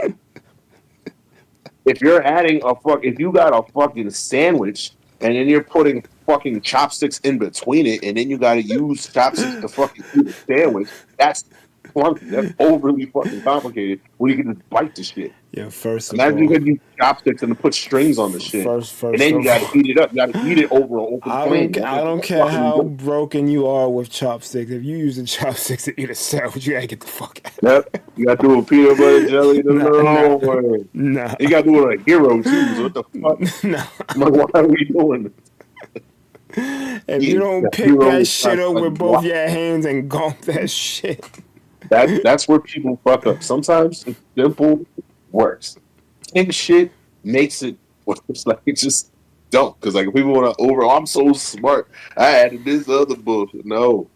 If you're adding if you got a fucking sandwich and then you're putting fucking chopsticks in between it, and then you got to use chopsticks to fucking do the sandwich, that's clunky. That's overly fucking complicated when you can just bite the shit. Yeah, first imagine you could use chopsticks and put strings on the shit. And then you got to heat it up. You got to heat it over an open flame. I don't care how broken you are with chopsticks. If you use the chopsticks to eat a sandwich, you gotta get the fuck out. Yep. You got to do a peanut butter jelly. No. You got to do it like hero too. So what the fuck? No. Like, why are we doing this? If you don't pick that shit up with both your hands and gulp that shit. That's where people fuck up. Sometimes it's simple works. And shit makes it worse. Like it just don't. Because like people want to I'm so smart. I added this other bullshit. No.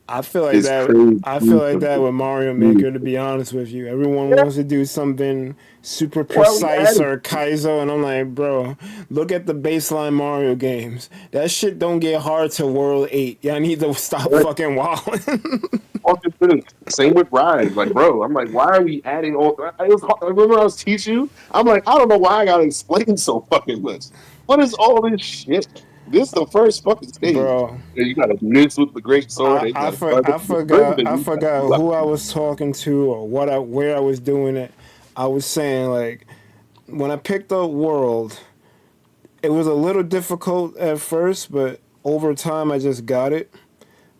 I feel like It's that. crazy. I feel like that with Mario Maker. To be honest with you, everyone wants to do something super Why we precise adding? or Kaizo, and I'm like, bro, look at the baseline Mario games. That shit don't get hard to World 8. Y'all need to stop What? fucking wilding. Fucking thing. Same with Rise. Like, bro, I'm like, why are we adding all? I remember I was teaching you. I'm like, I don't know why I gotta explain so fucking much. What is all this shit? This is the first fucking stage. Bro, And you gotta miss with the great sword. And you gotta start I with the further forgot than I you gotta forgot do who I was talking to or where I was doing it. I was saying like when I picked up World, it was a little difficult at first, but over time I just got it.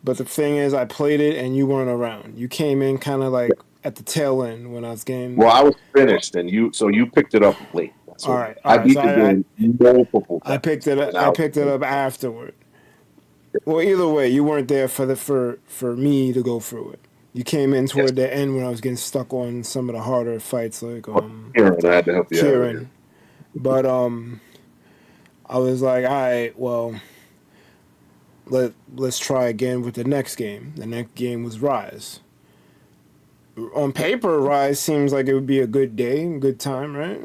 But the thing is, I played it and you weren't around. You came in kind of like at the tail end when I was getting. Well, I was finished, and you picked it up late. That's All what right, all I right. So beat the game multiple I times. picked it up. And I picked it up afterward. Well, either way, you weren't there for me to go through it. You came in yes, toward the end when I was getting stuck on some of the harder fights, like Kieran, I had to help you out. Kieran. But I was like, all right, well, let's try again with the next game. The next game was Rise. On paper, Rise seems like it would be a good day, good time, right?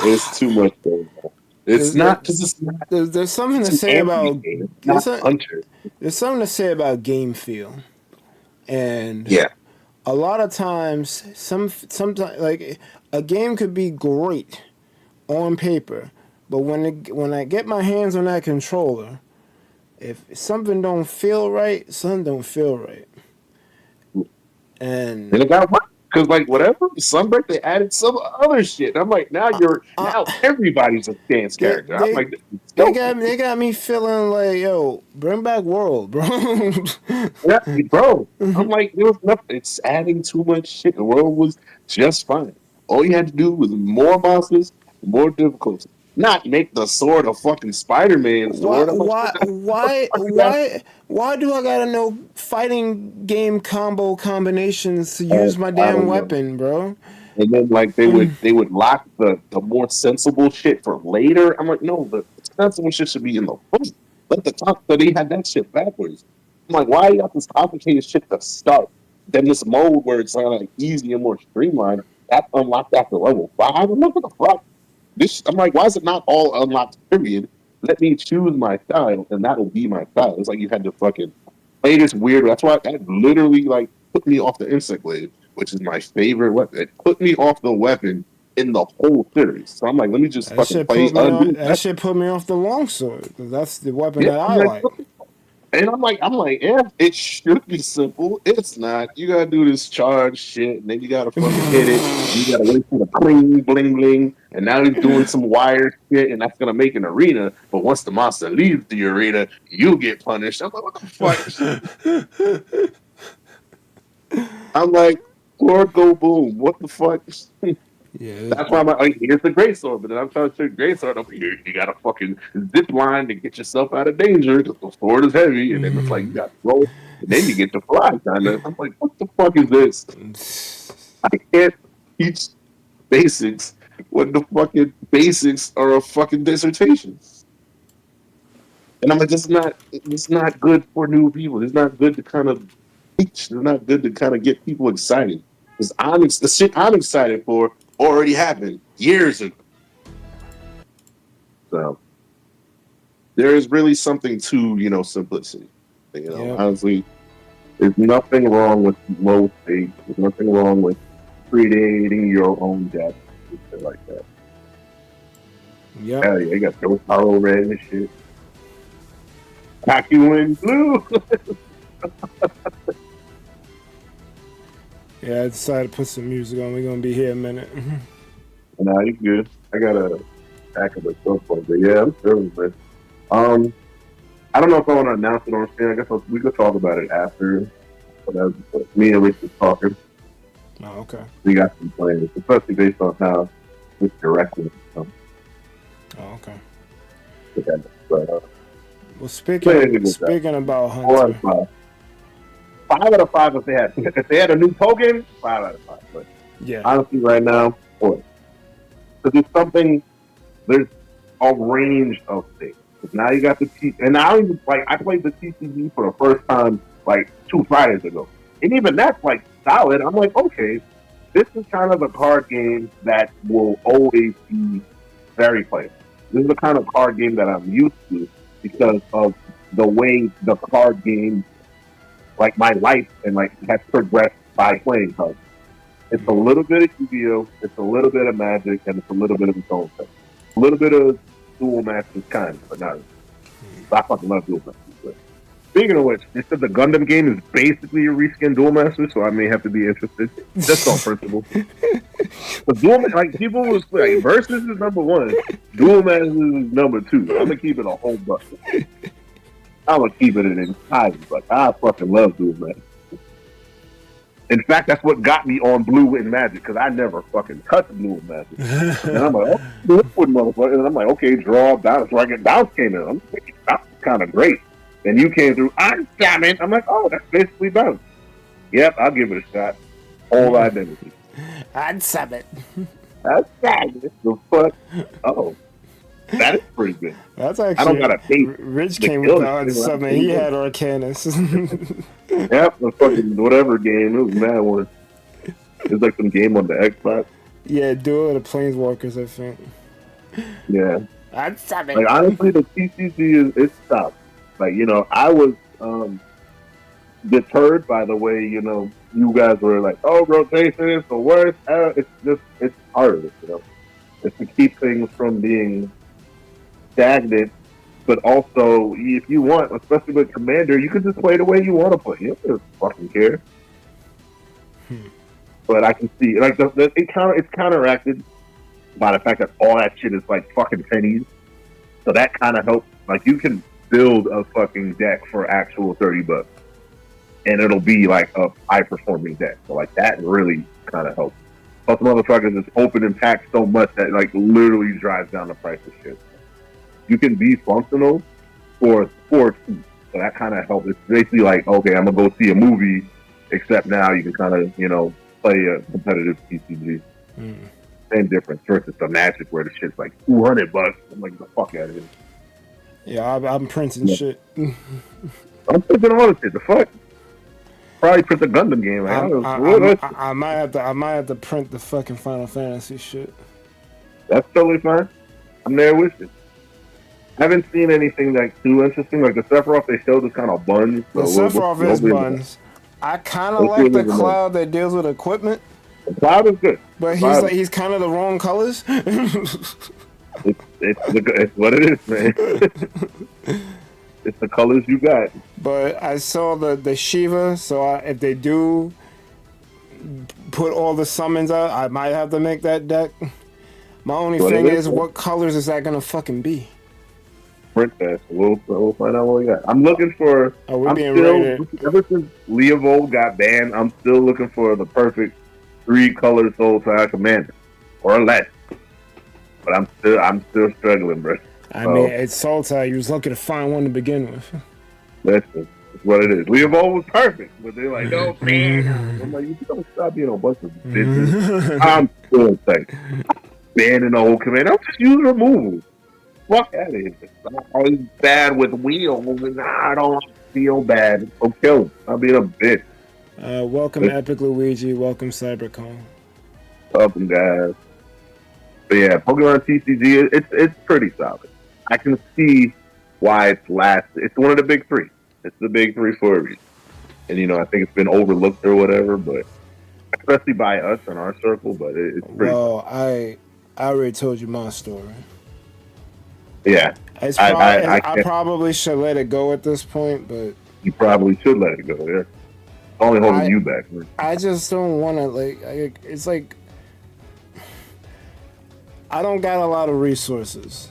It's too much going on. It's there's, not because it's not. there's something It's to an say Android about game. It's there's, not Hunter. there's something to say about game feel, and Yeah, a lot of times, sometimes like a game could be great on paper, but when I get my hands on that controller, if something don't feel right, something don't feel right, and and it got worse because like whatever Sunbreak, they added some other shit. I'm like, now everybody's a dance they character. I'm they like, this is stupid. they got me feeling like, yo, bring back World, bro. Yeah, bro. I'm like, there was nothing. It's adding too much shit. The world was just fine. All you had to do was more monsters, more difficulty. Not make the sword a fucking Spider-Man Why sword. I'm like, what why the why fuck is that? why why do I gotta know fighting game combinations to use my I damn don't know. weapon, bro? And then like they would lock the more sensible shit for later. I'm like, no, the sensible shit should be in the front. Let the top so they had that shit backwards. I'm like, why you got this complicated shit to start? Then this mode where it's like easy and more streamlined, that's unlocked after level 5. I'm like, what the fuck? This I'm like, why is it not all unlocked, period? Let me choose my style and that'll be my style. It's like you had to fucking play this weird. That's why that literally like put me off the insect blade, which is my favorite weapon. It put me off the weapon in the whole series. So I'm like, let me just That fucking shit play put me on. undo. That shit put me off the longsword. 'Cause that's the weapon Yeah, that I'm I like, like. what the fuck? And I'm like, yeah, it should be simple. It's not. You gotta do this charge shit, and then you gotta fucking hit it. You gotta wait for the bling, bling, bling. And now he's doing some wire shit, and that's gonna make an arena. But once the monster leaves the arena, you get punished. I'm like, what the fuck? I'm like, or go boom. What the fuck? Yeah, That's why I'm like, here's the great sword. But then I'm trying to show you great sword. I'm like, you got to fucking zip line to get yourself out of danger because the sword is heavy. And then it's like, you got to roll. And then you get to fly, kind of. I'm like, what the fuck is this? I can't teach basics when the fucking basics are a fucking dissertation. And I'm like, it's not good for new people. It's not good to kind of teach. It's not good to kind of get people excited. Because the shit I'm excited for already happened years ago. So there is really something to, simplicity. yep. Honestly, there's nothing wrong with low stakes. There's nothing wrong with creating your own deck and shit like that. Yep. Hell yeah, you got Joe Taro red and shit. Pacu in blue. Yeah, I decided to put some music on. We're gonna be here a minute. Nah, you good. I got a pack of the stuff, but yeah, I'm sure. But I don't know if I want to announce it on screen. I guess we could talk about it after. But me and Rich was talking. Oh, okay. We got some plans, especially based on how this direction is. Oh, okay. But Well, speaking about Hunter, 5 out of 5 if they had a new Pokemon, 5 out of 5. But yeah, honestly, right now, 4. Because there's a range of things. Now you got the T, and I don't even like. I played the TCG for the first time like 2 Fridays ago, and even that's like solid. I'm like, okay, this is kind of a card game that will always be very playable. This is the kind of card game that I'm used to because of the way the card game, like my life and like has progressed by playing cards. It's a little bit of Yu-Gi-Oh, it's a little bit of Magic, and it's a little bit of its own thing. A little bit of Duel Masters kind, but not. I fucking love Duel Masters. But speaking of which, they said the Gundam game is basically a reskin Duel Masters, so I may have to be interested. Just on principle. But Duel, like people was like, Versus is #1, Duel Masters is #2. I'm gonna keep it a whole bunch. I'm gonna keep it an entire, but I fucking love Duel Masters. In fact, that's what got me on Blue and Magic because I never fucking touched Blue and Magic. And I'm like, oh, this one motherfucker. And I'm like, okay, draw, bounce. So I get bounce came in. I'm thinking bounce is kind of great. And you came through, I'm jamming. I'm like, oh, that's basically bounce. Yep, I'll give it a shot. Whole identity. I'd sub it. That's the fuck. Oh, that is pretty good. That's actually. I don't got a taste. Rich came with the hard sub, and he had Arcanus. Yep, the fucking whatever game. It was mad one. It was like some game on the Xbox. Yeah, Duel of the Planeswalkers, I think. Yeah. I'd sub it. Like honestly, the TCG is tough. Like I was deterred by the way you guys were like, oh, rotation is the worst. It's harder. It's to keep things from being stagnant, but also if you want, especially with Commander, you can just play the way you want to play. You don't fucking care. But I can see like it's counteracted by the fact that all that shit is like fucking pennies. So that kind of helps. Like you can build a fucking deck for actual $30, and it'll be like a high performing deck. So like that really kind of helps. Plus, motherfuckers is open and packed so much that like literally drives down the price of shit. You can be functional for cheap. So that kind of helps. It's basically like, okay, I'm gonna go see a movie, except now you can kind of play a competitive TCG. Same difference versus the Magic where the shit's like $200. I'm like, the fuck out of here. Yeah, I'm printing shit. I'm printing all this shit. The fuck. Probably print the Gundam game. I might have to print the fucking Final Fantasy shit. That's totally fine. I'm there with you. I haven't seen anything like too interesting. Like the Sephiroth they showed is kind of buns. The Sephiroth is buns. I kind of like the Cloud that deals with equipment. The Cloud is good, but he's kind of the wrong colors. It's what it is, man. It's the colors you got. But I saw the Shiva, so if they do put all the summons out, I might have to make that deck. My only thing is, what colors is that gonna fucking be? Print that. We'll find out what we got. I'm looking for. Ever since Leovold got banned, I'm still looking for the perfect 3-color Soul Tide Commander or less. But I'm still struggling, bro. I mean, it's Soul Tide. You was lucky to find one to begin with. Listen, it's what it is. Leovold was perfect, but they're like, no, man. I'm like, you don't stop being a bunch of bitches. I'm still saying, banning the whole commander. I'll just use removal. Fuck out of here. I'm always bad with wheels, and I don't feel bad. So kill him. I'll be a bitch. Welcome, Epic Luigi. Welcome, Cybercon. Welcome, guys. But yeah, Pokemon TCG, it's pretty solid. I can see why it's lasted. It's one of the big three. It's the big three for a reason. And, I think it's been overlooked or whatever, but especially by us in our circle, but it's pretty solid. I already told you my story. Yeah. I probably should let it go at this point, but... You probably should let it go, yeah. Only holding you back. Man. I just don't want to, it's like... I don't got a lot of resources.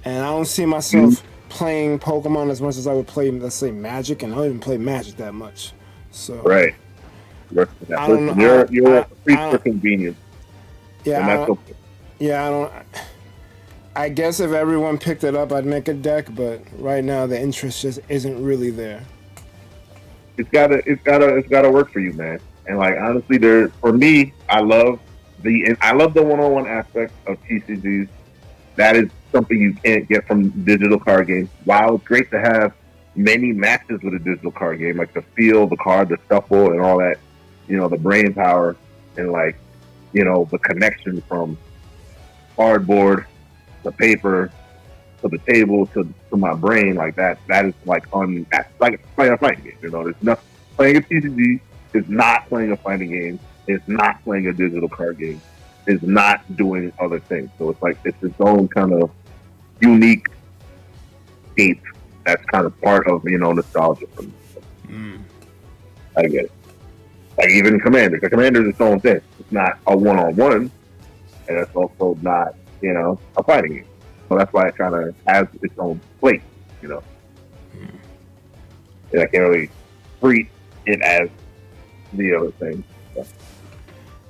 And I don't see myself playing Pokemon as much as I would play, let's say, Magic, and I don't even play Magic that much. So... Right. You're a freak for convenience. Yeah, I guess if everyone picked it up, I'd make a deck, but right now the interest just isn't really there. It's gotta work for you, man. And honestly, for me, I love the one-on-one aspect of TCGs. That is something you can't get from digital card games. While it's great to have many matches with a digital card game, like the feel, the card, the shuffle, and all that, the brain power and like, the connection from cardboard to paper to the table to my brain, like that is like that's like playing a fighting game. There's nothing. Playing a TCG is not playing a fighting game. It's not playing a digital card game. It's not doing other things. So it's like it's its own kind of unique state that's kind of part of nostalgia for me. I get it. Like even Commander. The Commander is its own thing. It's not a one-on-one, and it's also not a fighting game. So that's why it kind of has its own place. And I can't really treat it as the other thing. So.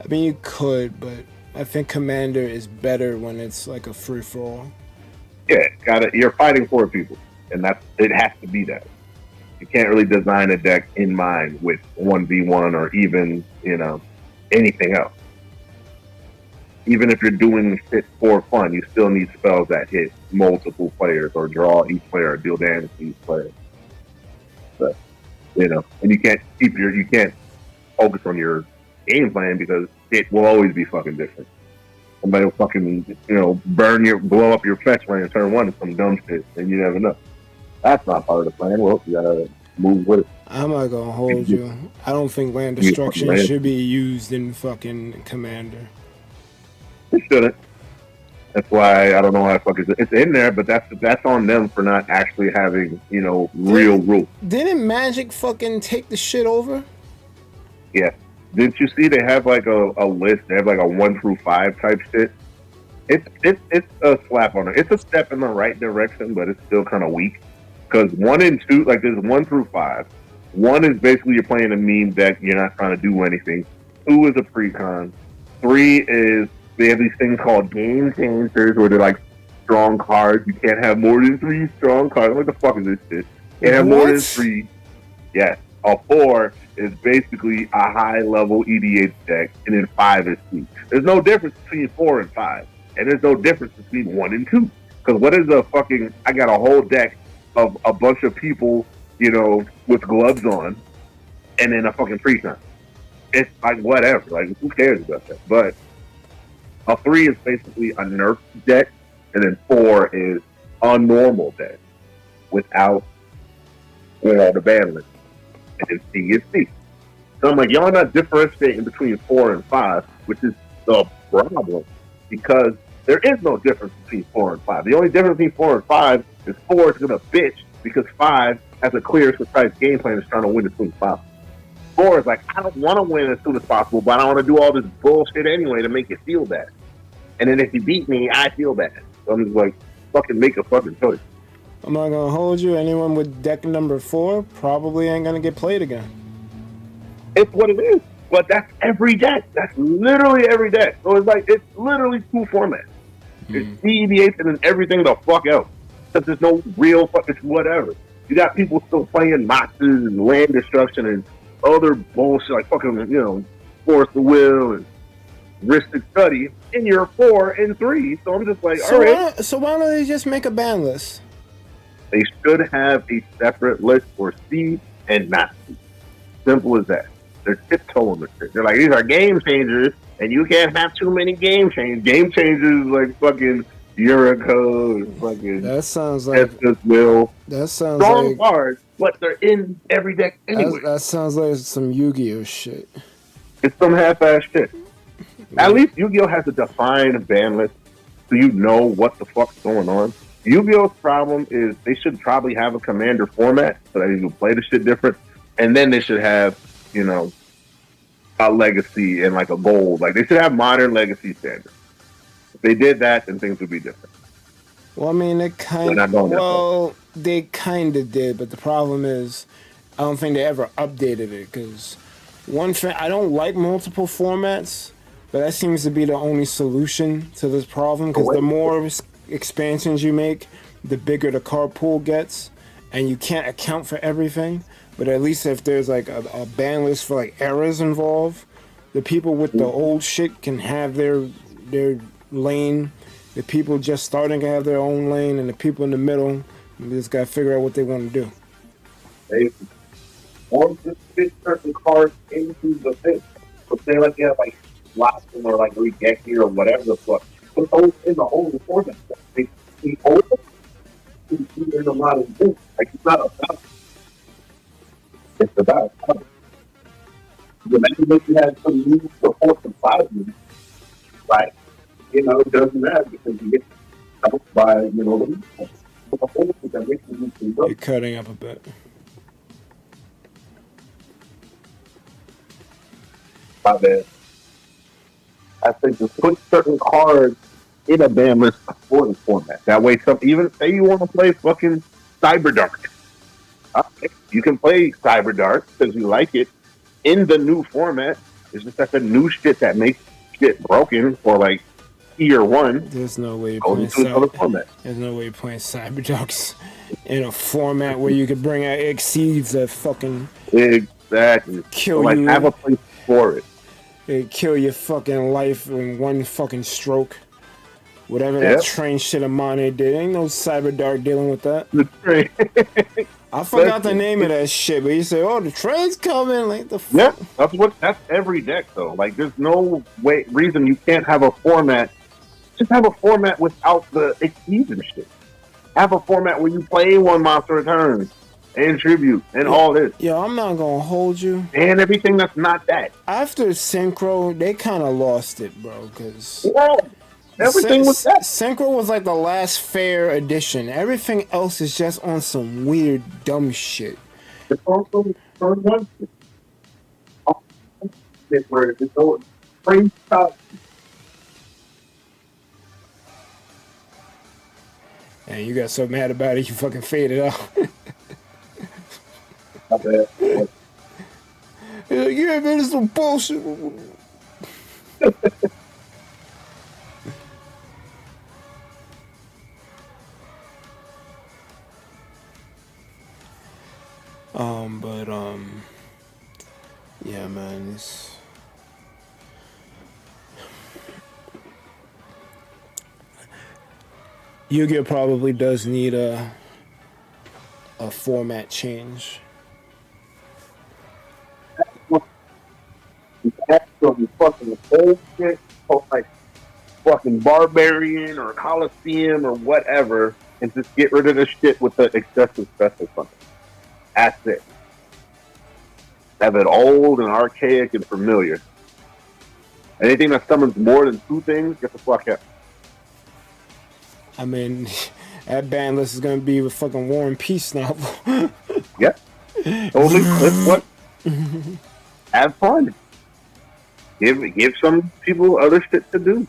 I mean, you could, but I think Commander is better when it's like a free for all. Yeah, you're fighting for people, and it has to be that. You can't really design a deck in mind with 1v1 or even anything else. Even if you're doing shit for fun, you still need spells that hit multiple players or draw each player or deal damage to each player. But, and you can't focus on your game plan because it will always be fucking different. Somebody will fucking, blow up your fetch land in turn 1 and some dumb shit, and you never know. That's not part of the plan. Well, you gotta move with it. I'm not gonna hold you. I don't think land destruction should be used in fucking Commander. It shouldn't. That's why I don't know why it's in there, but that's on them for not actually having, real rules. Didn't Magic fucking take the shit over? Yeah. Didn't you see they have like a list? They have like a 1 through 5 type shit. It's a slap on it. It's a step in the right direction, but it's still kind of weak. Because 1 and 2, like there's 1 through 5. 1 is basically you're playing a meme deck. You're not trying to do anything. 2 is a pre-con. 3 is they have these things called game changers where they're like strong cards. You can't have more than 3 strong cards. What the fuck is this shit? You can't have more than 3. Yes. A 4 is basically a high-level EDH deck, and then 5 is 2. There's no difference between 4 and 5, and there's no difference between 1 and 2. Because what is I got a whole deck of a bunch of people, with gloves on, and then a fucking pre-con. It's like, whatever. Like, who cares about that? But a 3 is basically a nerf deck, and then 4 is a normal deck without, the ban list. And then C is C. So I'm like, y'all not differentiating between 4 and 5, which is the problem, because there is no difference between 4 and 5. The only difference between 4 and 5 is 4 is gonna bitch because 5 has a clear, precise game plan is trying to win as soon as possible. 4 is like, I don't want to win as soon as possible, but I want to do all this bullshit anyway to make you feel bad. And then if you beat me, I feel bad. So I'm just like, fucking make a fucking choice. I'm not gonna hold you. Anyone with deck number 4 probably ain't gonna get played again. It's what it is. But that's every deck. That's literally every deck. So it's like, it's literally 2 formats. It's DEDH and then everything the fuck else. Because there's no real fucking whatever. You got people still playing Moxes and land destruction and other bullshit like fucking, Force the Will and Ristic Study, and you're 4 and 3. So I'm just like, all right. So why don't they just make a ban list? They should have a separate list for C and not C. Simple as that. They're tiptoeing with it. They're like, these are game changers, and you can't have too many game changers. Game changers like fucking Eurocode, fucking. That sounds like. Will. That sounds strong like. cards, but they're in every deck anyway. That sounds like some Yu-Gi-Oh shit. It's some half-ass shit. At least Yu-Gi-Oh has a defined ban list, so you know what the fuck's going on. Yu-Gi-Oh's problem is they should probably have a commander format so that you can play the shit different, and then they should have, a legacy and like a gold. Like they should have modern legacy standards. If they did that, then things would be different. Well, I mean, they kind of did, but the problem is, I don't think they ever updated it because I don't like multiple formats, but that seems to be the only solution to this problem because the more expansions you make, the bigger the card pool gets, and you can't account for everything. But at least if there's like a ban list for like errors involved, the people with the old shit can have their lane, The people just starting to have their own lane, and the people in the middle, you just gotta figure out what they want to do. They or just fit certain cards into the thing. So say like you have like last one or like Regeki or whatever the fuck. Put those in the whole format. They hold them. There's a lot of things. Like it's not about. It's about. Imagine if you had some new support inside of you, right? You know, it doesn't matter because you get helped by, you know, the whole thing that makes you You're cutting up a bit. My bad. I think just put certain cards in a ban list for the format. That way, even say you want to play fucking Cyberdark, you can play Cyberdark because you like it in the new format. It's just that the new shit that makes shit broken for like tier 1. There's no way you're playing There's no way you're playing Cyberdarks in a format where you could bring out exceeds that fucking exactly kill so, like, you. Have a place for it. It kill your fucking life in one fucking stroke. Whatever that train shit Amane did, ain't no Cyberdark dealing with that. The train. I forgot the name of that shit, but you say, "Oh, the train's coming!" Like the fuck. Yeah, that's every deck though. Like, there's no reason you can't have a format. Just have a format without the exceeds and shit. Have a format where you play one monster a turn and tribute and all this. Yo, I'm not gonna hold you. And everything that's not that. After Synchro, they kind of lost it, bro. Cause everything was that. Synchro was like the last fair edition. Everything else is just on some weird, dumb shit. It's also third one. It's where it's going. Frame stop. And you got so mad about it, you fucking faded out. My bad. Yeah, man, it's some bullshit. Yeah, man, it's... Yu-Gi-Oh! Probably does need a format change. Some fucking bullshit, like fucking Barbarian or Coliseum or whatever, and just get rid of the shit with the excessive special something. That's it. Have it old and archaic and familiar. Anything that summons more than 2 things, get the fuck out. I mean, that band list is gonna be with fucking War and Peace now. Yep. Totally. What? Have fun. Give some people other shit to do.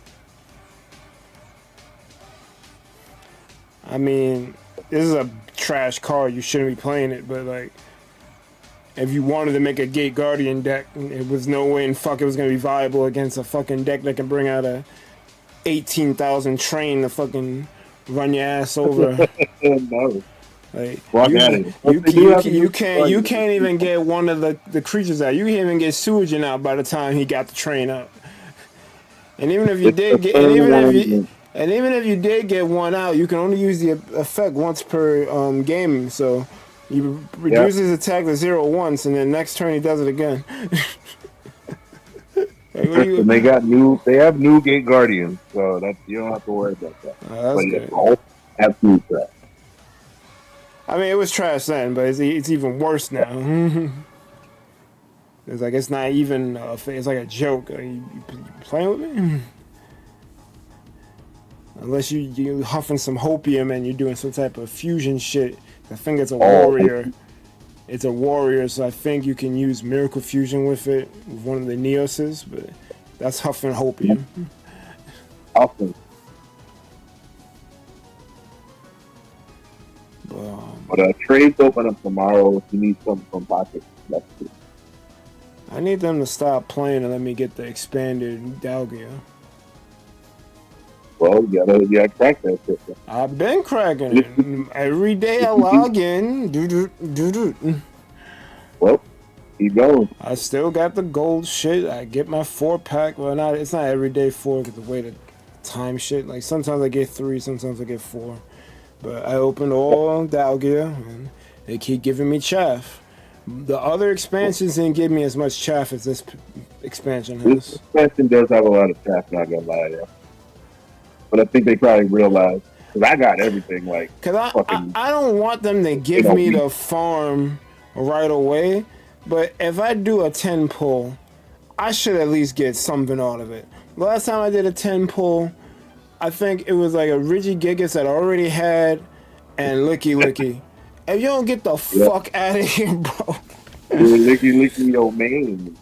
I mean, this is a trash card. You shouldn't be playing it, but like, if you wanted to make a Gate Guardian deck, it was no way in fuck it was gonna be viable against a fucking deck that can bring out a 18,000 train to fucking run your ass over. No. Like, you can't even get one of the creatures out. You can't even get Suijin out by the time he got the train out. And even if you did get, and even if you did get one out, you can only use the effect once per game. So you reduce his attack to 0 once, and then next turn he does it again. And they have new Gate Guardians, so that you don't have to worry about that. That's but good. All absolute trash. I mean, it was trash then, but it's even worse now. It's like it's not even it's like a joke. You playing with me? Unless you huffing some hopium and you're doing some type of fusion shit. I think it's a warrior. It's a warrior, so I think you can use Miracle Fusion with it, with one of the Neoses, but that's huffing hopium. Awesome. But trades open up tomorrow. If you need something from Pocket, that's it. I need them to stop playing and let me get the expanded Dalgia. Well, you gotta crack that shit. I've been cracking it. Every day I log in. Do. Well, keep going. I still got the gold shit. I get my 4-pack. Well, it's not every day 4 because the way that time shit. Like sometimes I get 3, sometimes I get 4. But I opened all Dalgia, and they keep giving me chaff. The other expansions didn't give me as much chaff as this expansion has. This expansion does have a lot of chaff, not gonna lie, yeah. But I think they probably realized, because I got everything, like, Because fucking... I don't want them to give me the farm right away, but if I do a 10 pull, I should at least get something out of it. Last time I did a 10 pull, I think it was like a Regigigas that I already had, and Licky Licky. If you don't get the fuck out of here, bro. Licky your main.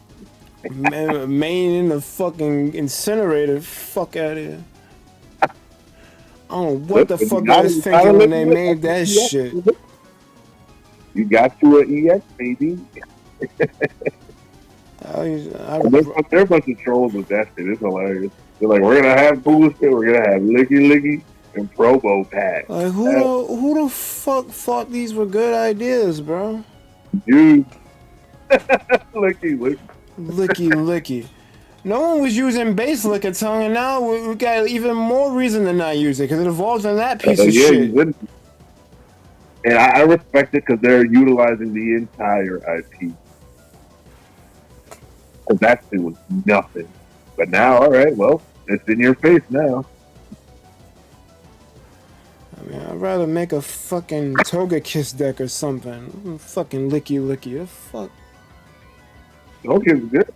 Main in the fucking incinerator. Fuck out of here. I don't know what the fuck I was thinking when they made that shit. You got you an EX, baby. They're a bunch of trolls with that shit. It's hilarious. They're like, we're gonna have booster, we're gonna have Licky Licky and Probo Pack. Like who the fuck thought these were good ideas, bro? Dude. Licky Licky. Licky Licky. No one was using base Licker Tongue, and now we got even more reason to not use it because it evolves in that piece of shit. And I respect it because they're utilizing the entire IP. Because that shit was nothing. But now, all right, well, it's in your face now. I mean, I'd rather make a fucking Togekiss deck or something. Fucking Licky Licky. The fuck? Togekiss is good.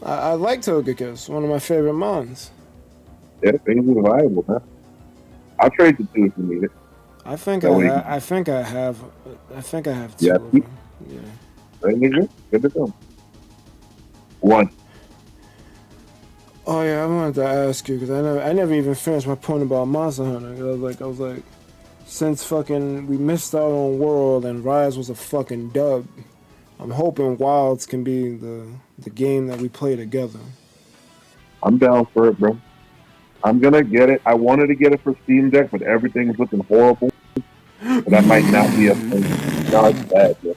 I like Togekiss. One of my favorite mons. Yeah, things are viable, man. I'll trade the 2 if you need it. I think I have 2 yeah, of them. Yeah. There you go. Good to go. 1. Oh yeah, I wanted to ask you because I never even finished my point about Monster Hunter. I was like, since fucking we missed out on World and Rise was a fucking dub, I'm hoping Wilds can be the game that we play together. I'm down for it, bro. I'm gonna get it. I wanted to get it for Steam Deck, but everything's looking horrible. But that might not be a thing. No, it's bad, yeah.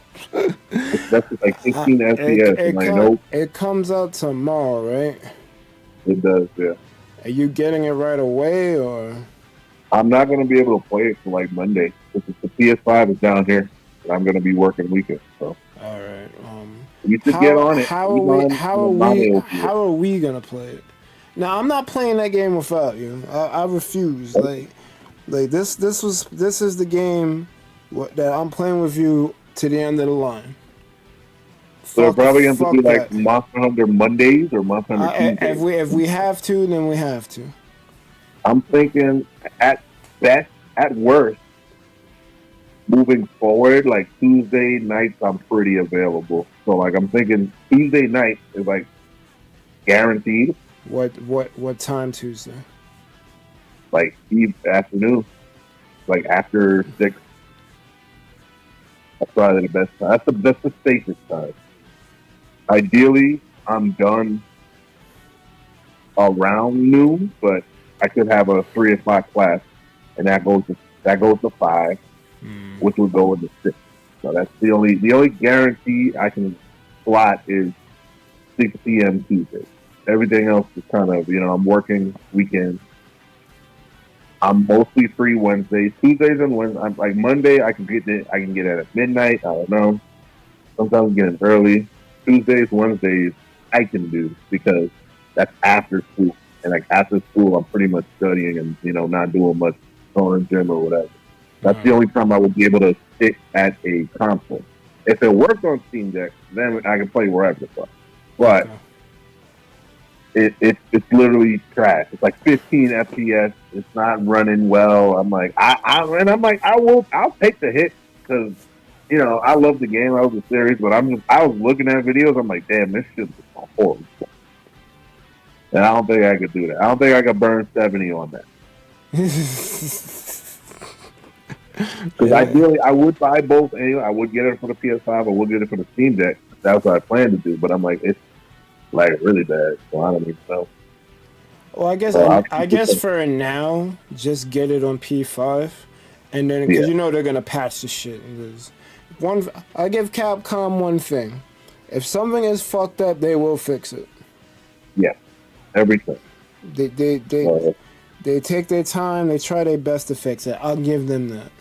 That's like 16 FPS, and I know it comes out tomorrow, right? It does, yeah. Are you getting it right away, or? I'm not gonna be able to play it for like Monday. The PS5 is down here, and I'm gonna be working weekends. So. All right. You should get on it. How are we gonna play it? Now I'm not playing that game without you. I refuse. Like this is the game that I'm playing with you to the end of the line. So we're probably going to do like Monster Hunter Mondays or Monster Hunter Tuesdays. If we have to, then we have to. I'm thinking at best, at worst, moving forward, like Tuesday nights, I'm pretty available. So like I'm thinking Tuesday night is like guaranteed. What time Tuesday? Like afternoon, like after 6. That's probably the best time. That's the safest time. Ideally, I'm done around noon, but I could have a 3 o'clock class, and that goes to 5, which will go into 6. So that's the only guarantee I can slot is 6 p.m. Tuesday. Everything else is kind of, I'm working weekends. I'm mostly free Wednesdays, Tuesdays, and Wednesdays. I'm like Monday, I can get it at midnight. I don't know. Sometimes I get in early. Tuesdays, Wednesdays, I can do because that's after school. And like after school, I'm pretty much studying and not doing much, going to the gym or whatever. That's the only time I would be able to stick at a console. If it worked on Steam Deck, then I can play wherever. But it's literally trash. It's like 15 FPS. It's not running well. I'm like, I'll take the hit because I love the game. I love the series, but I was looking at videos. I'm like, damn, this shit is horrible. And I don't think I could do that. I don't think I could burn 70 on that. Because ideally, I would buy both anyway. I would get it for the PS5. I would get it for the Steam Deck. That's what I plan to do. But I'm like, it's like really bad. So I don't even know. Well, I guess for now, just get it on P5, and then because they're gonna patch the shit. I give Capcom one thing: if something is fucked up, they will fix it. Yeah, everything. They take their time. They try their best to fix it. I'll give them that.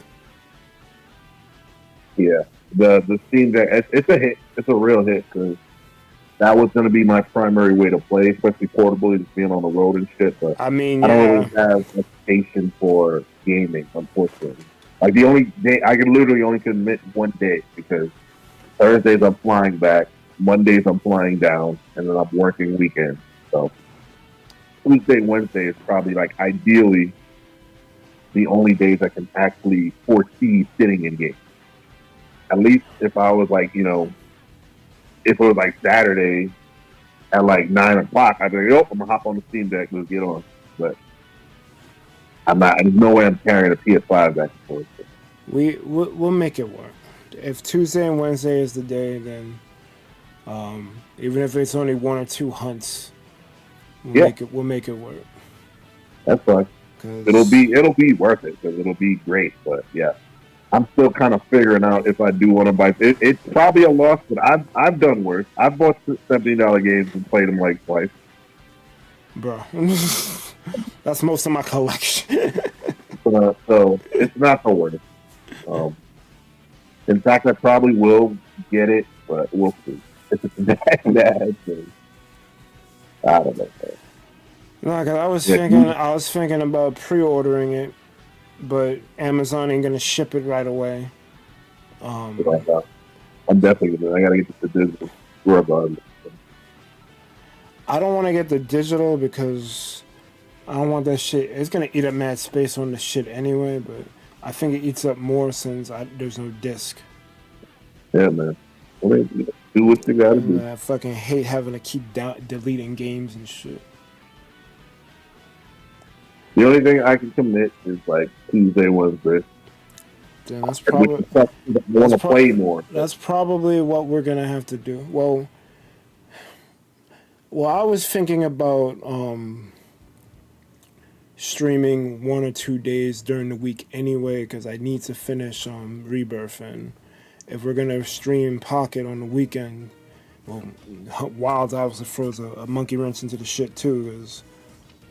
Yeah, the Steam Deck, it's a hit. It's a real hit because that was going to be my primary way to play, especially portably, just being on the road and shit. But I mean, I don't yeah. really have a patience for gaming, unfortunately. Like the only day I can literally only commit one day because Thursdays I'm flying back, Mondays I'm flying down, and then I'm working weekends. So Tuesday, Wednesday is probably like ideally the only days I can actually foresee sitting in games. At least if I was like, if it was like Saturday at like 9 o'clock, I'd be like, oh, I'm gonna hop on the Steam Deck, let's get on. But I'm not. There's no way I'm carrying a PS5 back and forth. We'll make it work. If Tuesday and Wednesday is the day, then even if it's only 1 or 2 hunts, we'll make it work. That's fine. It'll be worth it because it'll be great. But yeah, I'm still kind of figuring out if I do want to buy. It's probably a loss, but I've done worse. I've bought $70 games and played them like twice. Bro, that's most of my collection. So it's not the worst. In fact, I probably will get it, but we'll see. If it's bad, I don't know. No, cause I was thinking about pre-ordering it, but Amazon ain't gonna ship it right away. I'm definitely gonna. I gotta get the digital regardless. I don't want to get the digital because I don't want that shit. It's gonna eat up mad space on the shit anyway, but I think it eats up more since there's no disc. Yeah, man. Well, do what you gotta do. I fucking hate having to keep deleting games and shit. The only thing I can commit is like Tuesday, Wednesday. Damn, that's probably. I want to play more. That's probably what we're gonna have to do. Well, I was thinking about streaming 1 or 2 days during the week anyway, because I need to finish Rebirth, and if we're gonna stream Pocket on the weekend, well, Wilds obviously throws a monkey wrench into the shit too, because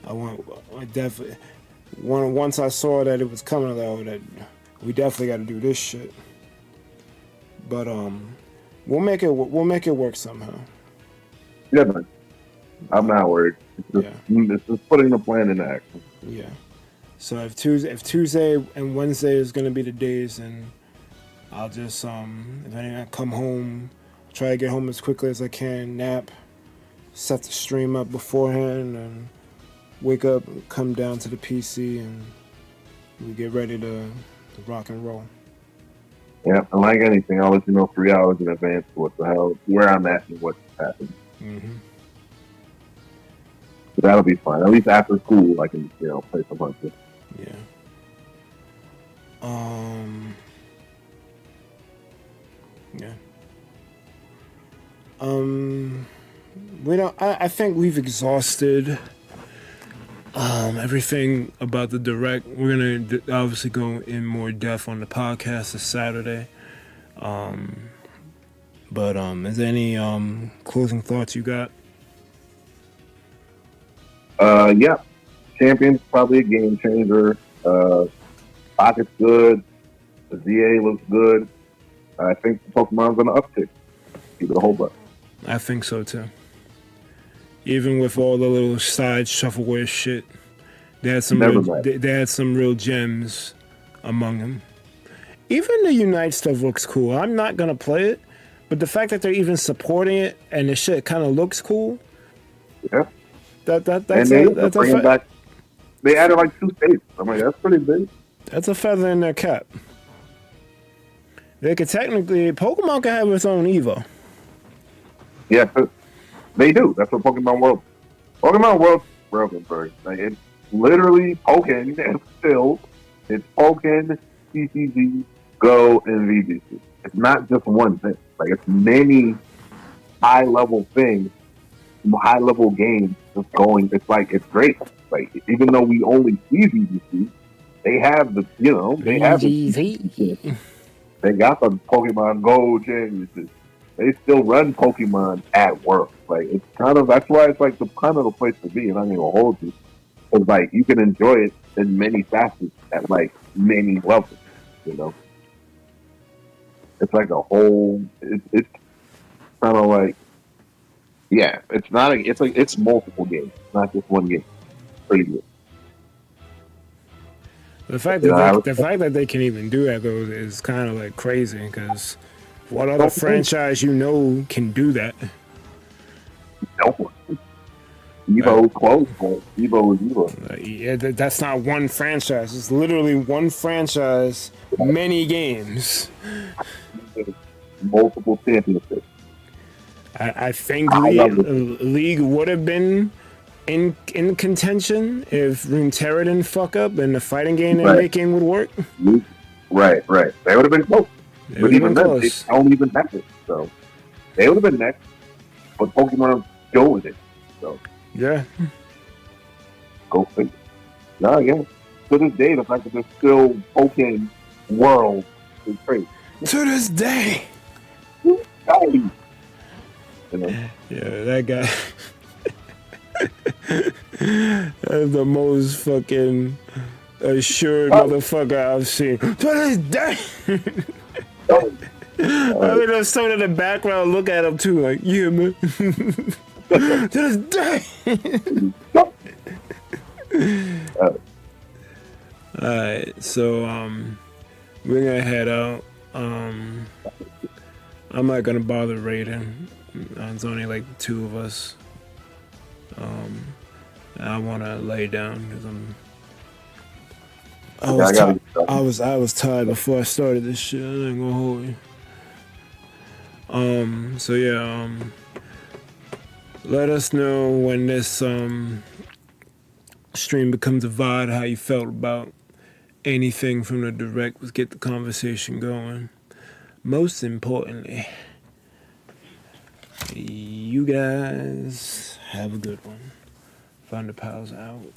I definitely once I saw that it was coming, though, that we definitely got to do this shit. But we'll make it work somehow. Yeah, man. I'm not worried. It's just putting the plan into action. Yeah. So if Tuesday and Wednesday is gonna be the days, then I'll just if I come home, try to get home as quickly as I can, nap, set the stream up beforehand, and wake up, come down to the PC, and we get ready to rock and roll. Yeah, and like anything, I'll let you know 3 hours in advance what the hell, where I'm at and what's happening. Mm-hmm. So that'll be fine. At least after school, I can, play some hunches. Yeah. Yeah. We don't. I think we've exhausted everything about the direct. We're gonna obviously go in more depth on the podcast this Saturday. But is there any closing thoughts you got? Yeah. Champion's probably a game changer. Pocket's good. The ZA looks good. I think Pokemon's on the uptick. Keep it a whole bunch. I think so too. Even with all the little side shuffleware shit, they had some real gems among them. Even the Unite stuff looks cool. I'm not gonna play it, but the fact that they're even supporting it and the shit kind of looks cool. Yeah. That's back. They added like 2 states. I'm like, that's pretty big. That's a feather in their cap. They could technically, Pokemon can have its own Evo. Yeah, they do. That's what Pokemon World's broken for. Like, it's literally Pokken and still it's Pokken, CCG, Go, and VGC. It's not just one thing. Like, it's many high-level things, high-level games just going. It's like, it's great. Like, even though we only see VGC, they have the, they have the, they got the Pokemon Go championships. They still run Pokemon at work. Like, it's kind of, that's why it's like kind of the place to be, and I'm going to hold you. Because like you can enjoy it in many facets at like many levels. You know, it's like a whole. It's kind of like it's not. It's like it's multiple games, not just one game. Pretty good. The fact You know, I that was the fact that they can even do that though is kind of like crazy. Because what other franchise you know can do that? Evo's close, but Evo is Evo. Yeah, that's not one franchise. It's literally one franchise, many games. Multiple championships. I think League would have been in contention if Runeterra didn't fuck up and the fighting game they're making would work. Right. They would have been close. But even then, they close. don't even have it. So they would have been next. But Pokemon go with it. So yeah. Go figure. No, yeah. To this day, the fact that there's still Pokemon world is crazy. To this day. You know? Yeah, that guy. That's the most fucking assured motherfucker I've seen. To this day. I mean, there's someone in the background look at him too, like, yeah, man. To this day. Alright, so we're gonna head out. I'm not gonna bother raiding. It's only like the two of us. I wanna lay down because I was tired before I started this shit. I ain't gonna hold you. So yeah, let us know when this stream becomes a VOD how you felt about anything from the direct. Let's get the conversation going. Most importantly, you guys have a good one. Thunder Pals out.